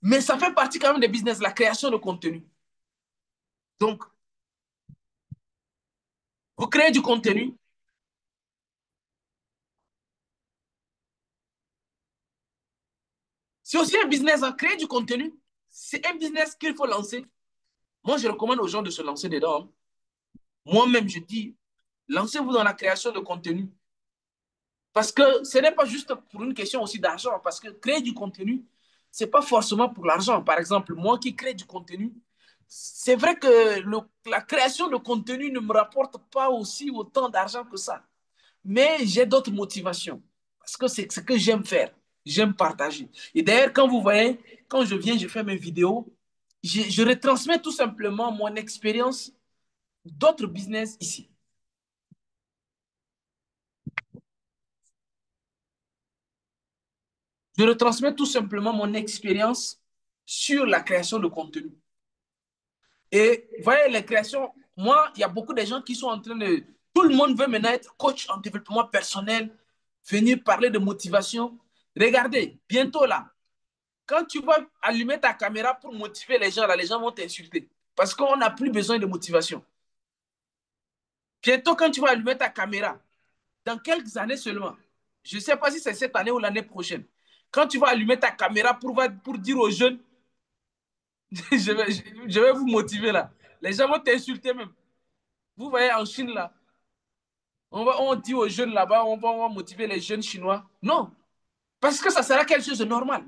Mais ça fait partie quand même des business, la création de contenu. Donc, vous créez du contenu. C'est aussi un business, hein. Créer du contenu, c'est un business qu'il faut lancer. Moi, je recommande aux gens de se lancer dedans, hein. Moi-même, je dis, lancez-vous dans la création de contenu. Parce que ce n'est pas juste pour une question aussi d'argent, parce que créer du contenu, c'est pas forcément pour l'argent. Par exemple, moi qui crée du contenu, c'est vrai que la création de contenu ne me rapporte pas aussi autant d'argent que ça. Mais j'ai d'autres motivations. Parce que c'est ce que j'aime faire. J'aime partager. Et d'ailleurs, quand vous voyez, quand je viens, je fais mes vidéos, je retransmets tout simplement mon expérience d'autres business ici. Je retransmets tout simplement mon expérience sur la création de contenu. Et vous voyez, les créations, moi, il y a beaucoup de gens qui sont en train de... Tout le monde veut maintenant être coach en développement personnel, venir parler de motivation. Regardez, bientôt là, quand tu vas allumer ta caméra pour motiver les gens, là, les gens vont t'insulter. Parce qu'on n'a plus besoin de motivation. Bientôt, quand tu vas allumer ta caméra, dans quelques années seulement, je ne sais pas si c'est cette année ou l'année prochaine, quand tu vas allumer ta caméra pour dire aux jeunes, je vais vous motiver là. Les gens vont t'insulter même. Vous voyez, en Chine là, on dit aux jeunes là-bas, on va motiver les jeunes chinois. Non, parce que ça sera quelque chose de normal.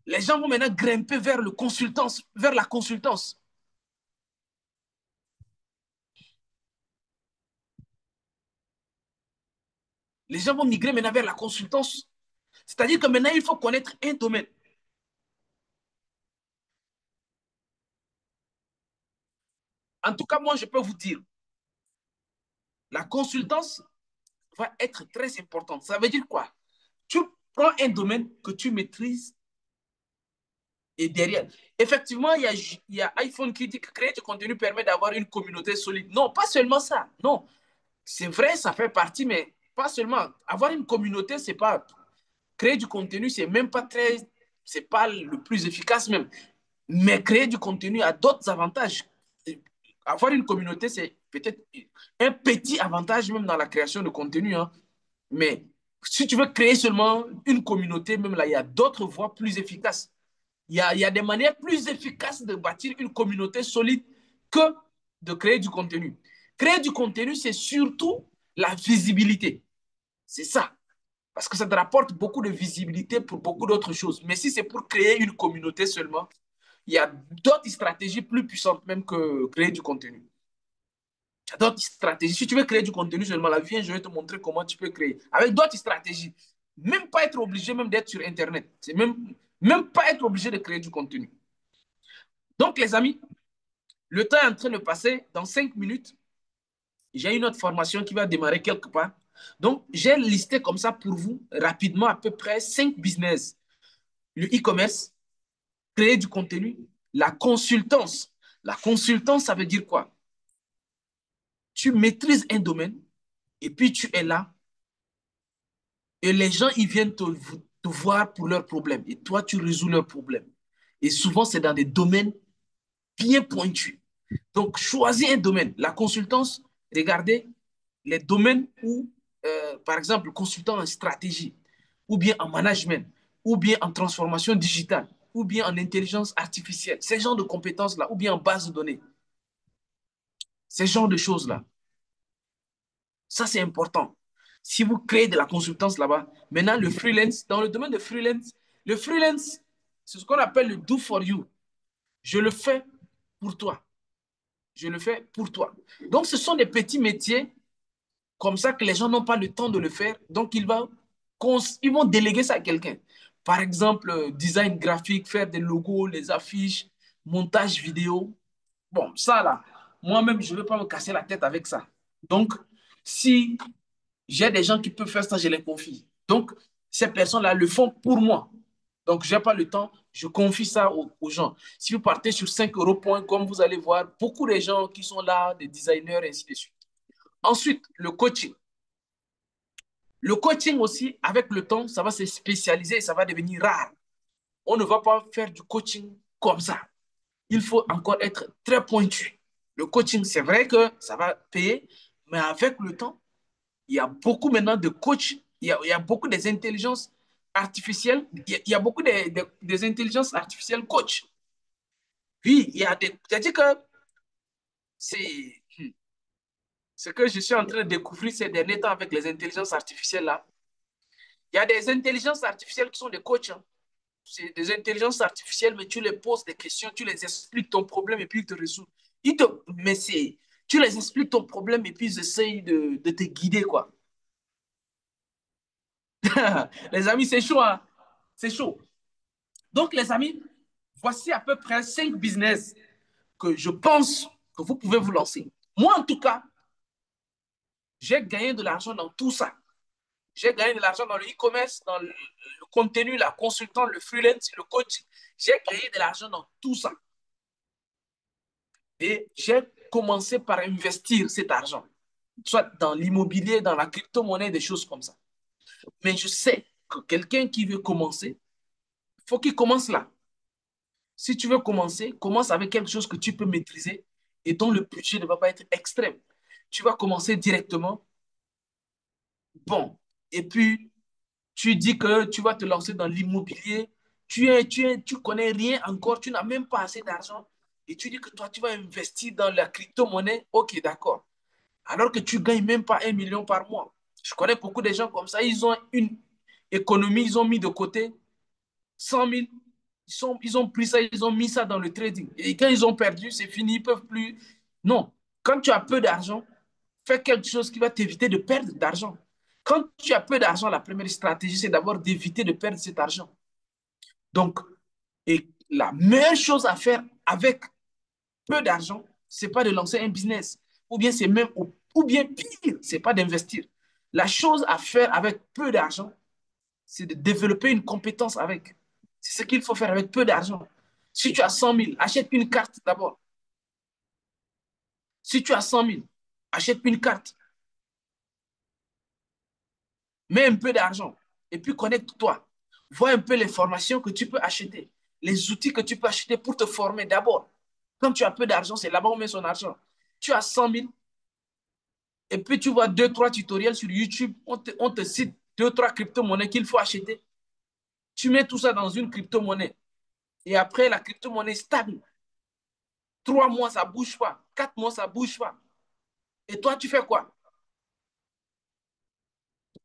Les gens vont maintenant grimper vers le consultance, vers la consultance. Les gens vont migrer maintenant vers la consultance. C'est-à-dire que maintenant, il faut connaître un domaine. En tout cas, moi, je peux vous dire, la consultance va être très importante. Ça veut dire quoi? Tu prends un domaine que tu maîtrises et derrière. Effectivement, il y a iPhone qui dit que créer du contenu permet d'avoir une communauté solide. Non, pas seulement ça. Non, c'est vrai, ça fait partie, mais pas seulement. Avoir une communauté, c'est pas. Créer du contenu, c'est même pas très. C'est pas le plus efficace même. Mais créer du contenu a d'autres avantages. Avoir une communauté, c'est peut-être un petit avantage même dans la création de contenu, hein. Mais si tu veux créer seulement une communauté, même là, il y a d'autres voies plus efficaces. Il y a des manières plus efficaces de bâtir une communauté solide que de créer du contenu. Créer du contenu, c'est surtout la visibilité. C'est ça. Parce que ça te rapporte beaucoup de visibilité pour beaucoup d'autres choses. Mais si c'est pour créer une communauté seulement, il y a d'autres stratégies plus puissantes même que créer du contenu. Il y a d'autres stratégies. Si tu veux créer du contenu seulement, là, viens, je vais te montrer comment tu peux créer. Avec d'autres stratégies. Même pas être obligé même d'être sur Internet. C'est même pas être obligé de créer du contenu. Donc, les amis, le temps est en train de passer. Dans 5 minutes, j'ai une autre formation qui va démarrer quelque part. Donc, j'ai listé comme ça pour vous rapidement à peu près 5 business. Le e-commerce, créer du contenu, la consultance. La consultance, ça veut dire quoi? Tu maîtrises un domaine et puis tu es là et les gens, ils viennent te voir pour leurs problèmes et toi, tu résous leurs problèmes. Et souvent, c'est dans des domaines bien pointus. Donc, choisis un domaine. La consultance, regardez les domaines où, par exemple, consultant en stratégie, ou bien en management, ou bien en transformation digitale, ou bien en intelligence artificielle, ces genres de compétences-là, ou bien en base de données, ces genres de choses-là. Ça, c'est important. Si vous créez de la consultance là-bas, maintenant, le freelance, dans le domaine de freelance, le freelance, c'est ce qu'on appelle le do for you. Je le fais pour toi. Je le fais pour toi. Donc, ce sont des petits métiers comme ça que les gens n'ont pas le temps de le faire. Donc, ils vont déléguer ça à quelqu'un. Par exemple, design graphique, faire des logos, les affiches, montage vidéo. Bon, ça là, moi-même, je ne vais pas me casser la tête avec ça. Donc, si j'ai des gens qui peuvent faire ça, je les confie. Donc, ces personnes-là le font pour moi. Donc, je n'ai pas le temps, je confie ça aux gens. Si vous partez sur 5 euros.com, vous allez voir beaucoup de gens qui sont là, des designers, et ainsi de suite. Ensuite, le coaching. Le coaching aussi, avec le temps, ça va se spécialiser et ça va devenir rare. On ne va pas faire du coaching comme ça. Il faut encore être très pointu. Le coaching, c'est vrai que ça va payer, mais avec le temps, il y a beaucoup maintenant de coachs, il y a beaucoup des intelligences artificielles, il y a beaucoup des intelligences artificielles coach. Oui, il y a des... C'est-à-dire que c'est ce que je suis en train de découvrir ces derniers temps avec les intelligences artificielles là. Il y a des intelligences artificielles qui sont des coachs, hein. C'est des intelligences artificielles, mais tu les poses des questions, tu les expliques ton problème et puis ils te résolvent. Ils te, mais c'est, tu les expliques ton problème et puis ils essayent de te guider, quoi. Les amis, c'est chaud, hein? C'est chaud. Donc, les amis, voici à peu près 5 business que je pense que vous pouvez vous lancer. Moi, en tout cas, j'ai gagné de l'argent dans tout ça. J'ai gagné de l'argent dans le e-commerce, dans le contenu, la consultant, le freelance, le coaching. J'ai gagné de l'argent dans tout ça. Et j'ai commencé par investir cet argent, soit dans l'immobilier, dans la crypto-monnaie, des choses comme ça. Mais je sais que quelqu'un qui veut commencer, il faut qu'il commence là. Si tu veux commencer, commence avec quelque chose que tu peux maîtriser et dont le budget ne va pas être extrême. Tu vas commencer directement. Bon. Et puis, tu dis que tu vas te lancer dans l'immobilier. Tu connais rien encore. Tu n'as même pas assez d'argent. Et tu dis que toi, tu vas investir dans la crypto-monnaie. OK, d'accord. Alors que tu ne gagnes même pas 1 million par mois. Je connais beaucoup de gens comme ça. Ils ont une économie, ils ont mis de côté 100 000. Ils ont pris ça, ils ont mis ça dans le trading. Et quand ils ont perdu, c'est fini, ils ne peuvent plus. Non. Quand tu as peu d'argent, fais quelque chose qui va t'éviter de perdre d'argent. Quand tu as peu d'argent, la première stratégie, c'est d'abord d'éviter de perdre cet argent. Donc, et la meilleure chose à faire avec peu d'argent, c'est pas de lancer un business. Ou bien c'est même, ou bien pire, c'est pas d'investir. La chose à faire avec peu d'argent, c'est de développer une compétence avec. C'est ce qu'il faut faire avec peu d'argent. Si tu as 100 000, achète une carte d'abord. Si tu as 100 000, achète une carte. Mets un peu d'argent et puis connecte-toi. Vois un peu les formations que tu peux acheter, les outils que tu peux acheter pour te former d'abord. Quand tu as peu d'argent, c'est là-bas où on met son argent. Tu as 100 000 et puis tu vois deux, trois tutoriels sur YouTube. On te cite deux, trois crypto-monnaies qu'il faut acheter. Tu mets tout ça dans une crypto-monnaie. Et après, la crypto-monnaie stagne. 3 mois, ça ne bouge pas. 4 mois, ça ne bouge pas. Et toi, tu fais quoi?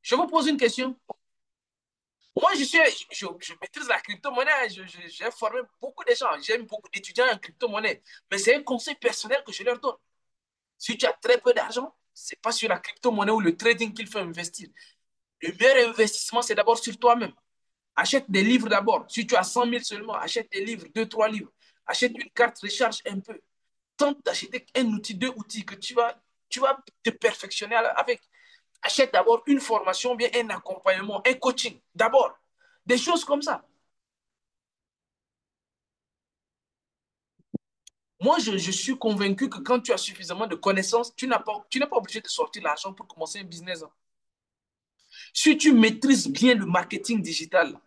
Je vous pose une question. Moi, je maîtrise la crypto-monnaie. J'ai formé beaucoup de gens. J'aime beaucoup d'étudiants en crypto-monnaie. Mais c'est un conseil personnel que je leur donne. Si tu as très peu d'argent, ce n'est pas sur la crypto-monnaie ou le trading qu'il faut investir. Le meilleur investissement, c'est d'abord sur toi-même. Achète des livres d'abord. Si tu as 100 000 seulement, achète des livres, deux, trois livres. Achète une carte, recharge un peu. Tente d'acheter un outil, deux outils que tu vas te perfectionner avec. Achète d'abord une formation, bien un accompagnement, un coaching. D'abord, des choses comme ça. Moi, je suis convaincu que quand tu as suffisamment de connaissances, tu n'es pas obligé de sortir l'argent pour commencer un business, hein. Si tu maîtrises bien le marketing digital,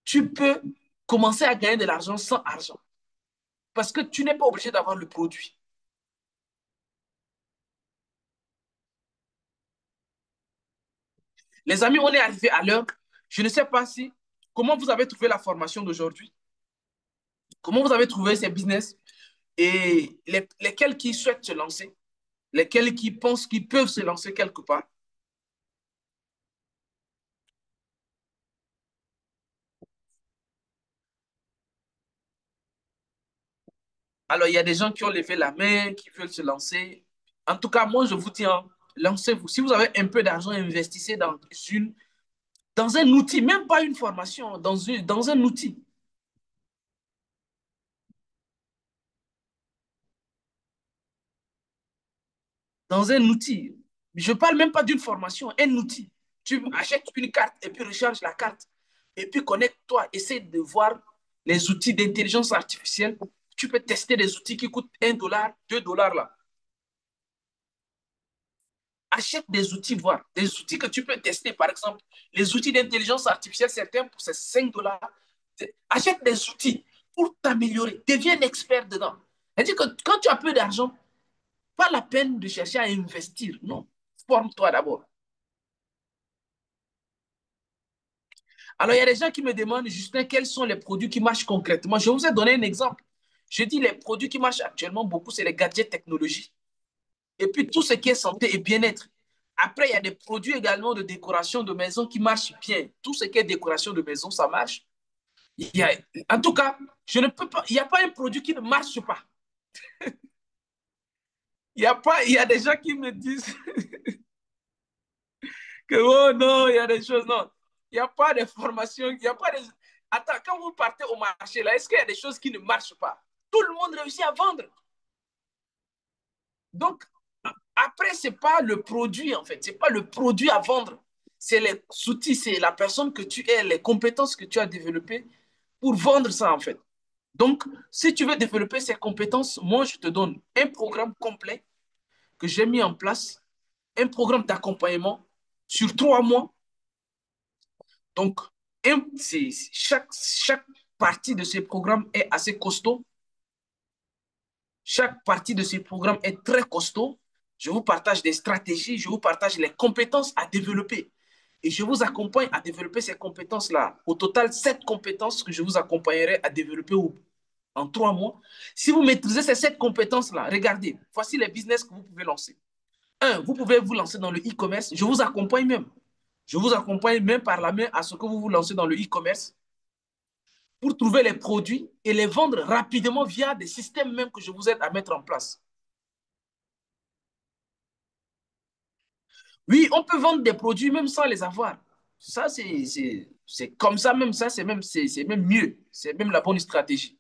tu peux commencer à gagner de l'argent sans argent. Parce que tu n'es pas obligé d'avoir le produit. Les amis, on est arrivé à l'heure. Je ne sais pas si, comment vous avez trouvé la formation d'aujourd'hui, comment vous avez trouvé ces business et lesquels qui souhaitent se lancer, lesquels qui pensent qu'ils peuvent se lancer quelque part. Alors, il y a des gens qui ont levé la main, qui veulent se lancer. En tout cas, moi, je vous dis, hein, lancez-vous. Si vous avez un peu d'argent, investissez dans un outil, même pas une formation, dans un outil. Dans un outil. Je ne parle même pas d'une formation, un outil. Tu achètes une carte et puis recharge la carte. Et puis connecte-toi, essaie de voir les outils d'intelligence artificielle. Tu peux tester des outils qui coûtent 1 dollar, 2 dollars là. Achète des outils, voir des outils que tu peux tester. Par exemple, les outils d'intelligence artificielle, certains pour ces 5 dollars. Achète des outils pour t'améliorer. Deviens un expert dedans. C'est-à-dire que quand tu as peu d'argent, pas la peine de chercher à investir. Non, forme-toi d'abord. Alors, il y a des gens qui me demandent, Justin, quels sont les produits qui marchent concrètement. Je vous ai donné un exemple. Je dis les produits qui marchent actuellement beaucoup, c'est les gadgets technologiques. Et puis tout ce qui est santé et bien-être. Après, il y a des produits également de décoration de maison qui marchent bien. Tout ce qui est décoration de maison, ça marche. Il y a, en tout cas, je ne peux pas, il n'y a pas un produit qui ne marche pas. Il y a pas, il y a des gens qui me disent que, oh non, il y a des choses, non. Il n'y a pas de formation, il n'y a pas de... Attends, quand vous partez au marché, là, est-ce qu'il y a des choses qui ne marchent pas? Tout le monde réussit à vendre. Donc, après, ce n'est pas le produit, en fait. Ce n'est pas le produit à vendre. C'est les outils, c'est la personne que tu es, les compétences que tu as développées pour vendre ça, en fait. Donc, si tu veux développer ces compétences, moi, je te donne un programme complet que j'ai mis en place, un programme d'accompagnement sur 3 mois. Donc, chaque partie de ce programme est assez costaud. Chaque partie de ce programme est très costaud. Je vous partage des stratégies, je vous partage les compétences à développer. Et je vous accompagne à développer ces compétences-là. Au total, 7 compétences que je vous accompagnerai à développer en 3 mois. Si vous maîtrisez ces 7 compétences-là, regardez, voici les business que vous pouvez lancer. Un, vous pouvez vous lancer dans le e-commerce. Je vous accompagne même. Je vous accompagne même par la main à ce que vous vous lancez dans le e-commerce pour trouver les produits et les vendre rapidement via des systèmes même que je vous aide à mettre en place. Oui, on peut vendre des produits même sans les avoir. Ça, c'est comme ça même, ça, c'est même mieux. C'est même la bonne stratégie.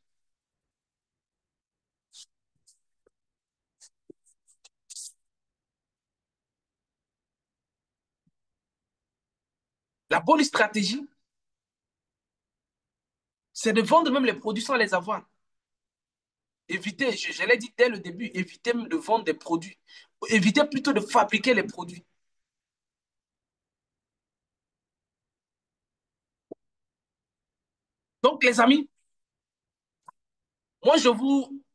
La bonne stratégie, c'est de vendre même les produits sans les avoir. Évitez, je l'ai dit dès le début, évitez même de vendre des produits. Évitez plutôt de fabriquer les produits. Donc, les amis, moi,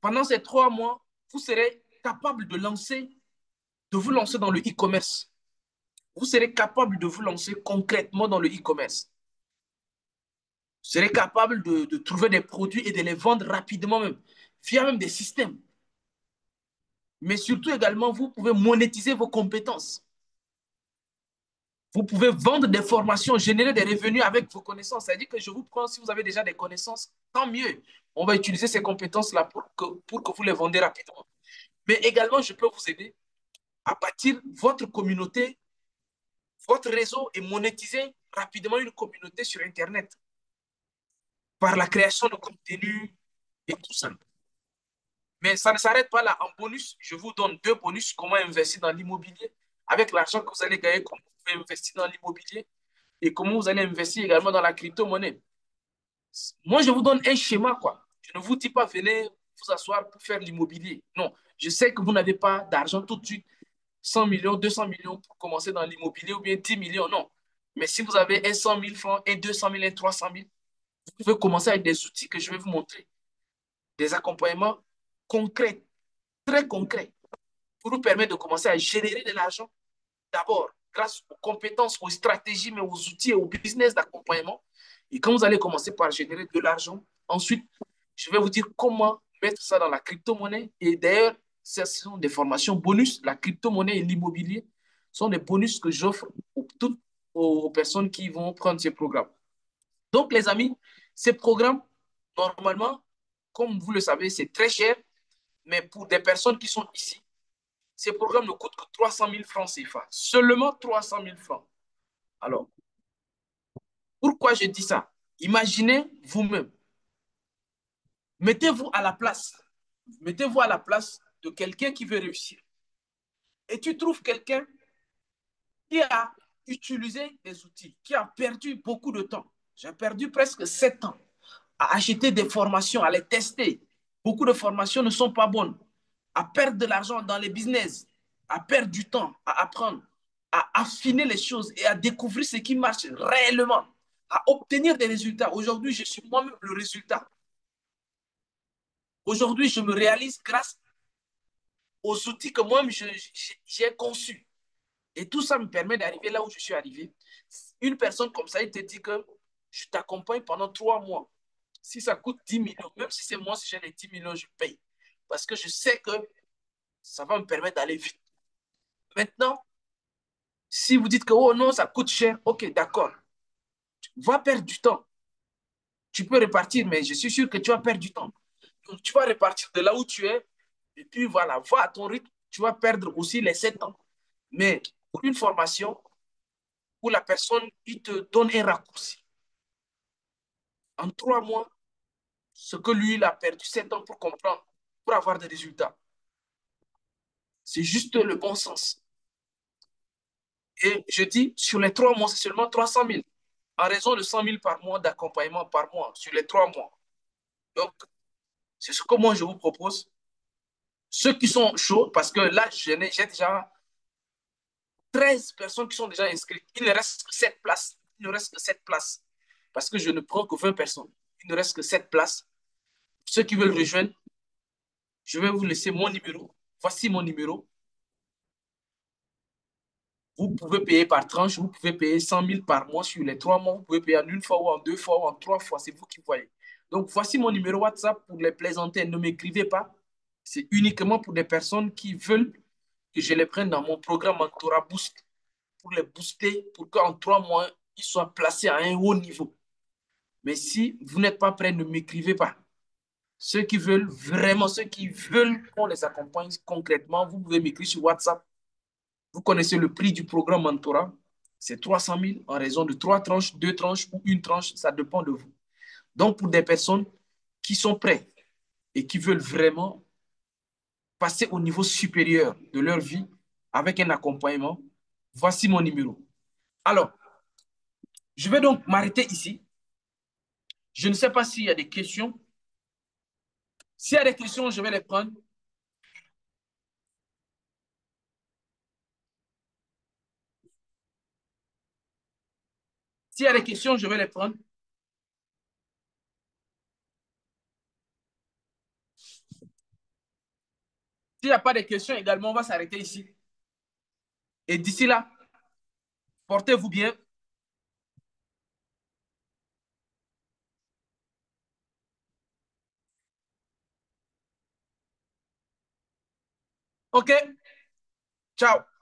pendant ces 3 mois, vous serez capable de vous lancer dans le e-commerce. Vous serez capable de vous lancer concrètement dans le e-commerce. Vous serez capable de trouver des produits et de les vendre rapidement même, via même des systèmes. Mais surtout également, vous pouvez monétiser vos compétences. Vous pouvez vendre des formations, générer des revenus avec vos connaissances. C'est-à-dire que je vous prends, si vous avez déjà des connaissances, tant mieux. On va utiliser ces compétences-là pour que vous les vendez rapidement. Mais également, je peux vous aider à bâtir votre communauté, votre réseau et monétiser rapidement une communauté sur Internet par la création de contenu et tout ça. Mais ça ne s'arrête pas là. En bonus, je vous donne 2 bonus. Comment investir dans l'immobilier. Avec l'argent que vous allez gagner, comment vous pouvez investir dans l'immobilier et comment vous allez investir également dans la crypto-monnaie. Moi, je vous donne un schéma, quoi. Je ne vous dis pas, venez vous asseoir pour faire l'immobilier. Non, je sais que vous n'avez pas d'argent tout de suite, 100 millions, 200 millions pour commencer dans l'immobilier ou bien 10 millions, non. Mais si vous avez un 100 000 francs, un 200 000, un 300 000, vous pouvez commencer avec des outils que je vais vous montrer. Des accompagnements concrets, très concrets, pour nous permettre de commencer à générer de l'argent d'abord grâce aux compétences, aux stratégies, mais aux outils et au business d'accompagnement. Et quand vous allez commencer par générer de l'argent, ensuite, je vais vous dire comment mettre ça dans la crypto-monnaie. Et d'ailleurs, ce sont des formations bonus. La crypto-monnaie et l'immobilier sont des bonus que j'offre toutes aux personnes qui vont prendre ces programmes. Donc, les amis, ces programmes, normalement, comme vous le savez, c'est très cher, mais pour des personnes qui sont ici, ces programmes ne coûtent que 300 000 francs CFA. Seulement 300 000 francs. Alors, pourquoi je dis ça? Imaginez vous-même. Mettez-vous à la place. Mettez-vous à la place de quelqu'un qui veut réussir. Et tu trouves quelqu'un qui a utilisé des outils, qui a perdu beaucoup de temps. J'ai perdu presque 7 ans à acheter des formations, à les tester. Beaucoup de formations ne sont pas bonnes. À perdre de l'argent dans les business, à perdre du temps, à apprendre, à affiner les choses et à découvrir ce qui marche réellement, à obtenir des résultats. Aujourd'hui, je suis moi-même le résultat. Aujourd'hui, je me réalise grâce aux outils que moi-même j'ai conçus. Et tout ça me permet d'arriver là où je suis arrivé. Une personne comme ça, il te dit que je t'accompagne pendant 3 mois. Si ça coûte 10 millions, même si c'est moi, si j'ai les 10 millions, je paye. Parce que je sais que ça va me permettre d'aller vite. Maintenant, Si vous dites que, oh non, ça coûte cher, ok, d'accord. Va perdre du temps. Tu peux repartir, mais je suis sûr que tu vas perdre du temps. Donc, tu vas repartir de là où tu es, et puis voilà, va à ton rythme. Tu vas perdre aussi les 7 ans. Mais pour une formation où la personne, il te donne un raccourci. En 3 mois, ce que lui, il a perdu 7 ans pour comprendre, pour avoir des résultats. C'est juste le bon sens. Et je dis, sur les 3 mois, c'est seulement 300 000. En raison de 100 000 par mois d'accompagnement par mois, sur les 3 mois. Donc, c'est ce que moi, je vous propose. Ceux qui sont chauds, parce que là, j'ai déjà 13 personnes qui sont déjà inscrites. Il ne reste que 7 places. Il ne reste que 7 places. Parce que je ne prends que 20 personnes. Il ne reste que 7 places. Ceux qui veulent rejoindre, je vais vous laisser mon numéro. Voici mon numéro. Vous pouvez payer par tranche, vous pouvez payer 100 000 par mois sur les 3 mois, vous pouvez payer en une fois ou en 2 fois ou en 3 fois, c'est vous qui voyez. Donc, voici mon numéro WhatsApp pour les plaisanter. Ne m'écrivez pas. C'est uniquement pour des personnes qui veulent que je les prenne dans mon programme Mentorat Boost pour les booster, pour qu'en 3 mois, ils soient placés à un haut niveau. Mais si vous n'êtes pas prêt, ne m'écrivez pas. Ceux qui veulent vraiment, ceux qui veulent qu'on les accompagne concrètement, vous pouvez m'écrire sur WhatsApp. Vous connaissez le prix du programme Mentorat. C'est 300 000 en raison de 3 tranches, 2 tranches ou une tranche. Ça dépend de vous. Donc, pour des personnes qui sont prêtes et qui veulent vraiment passer au niveau supérieur de leur vie avec un accompagnement, voici mon numéro. Alors, je vais donc m'arrêter ici. Je ne sais pas s'il y a des questions. S'il y a des questions, je vais les prendre. S'il y a des questions, je vais les prendre. S'il n'y a pas de questions également, on va s'arrêter ici. Et d'ici là, portez-vous bien. OK? Ciao.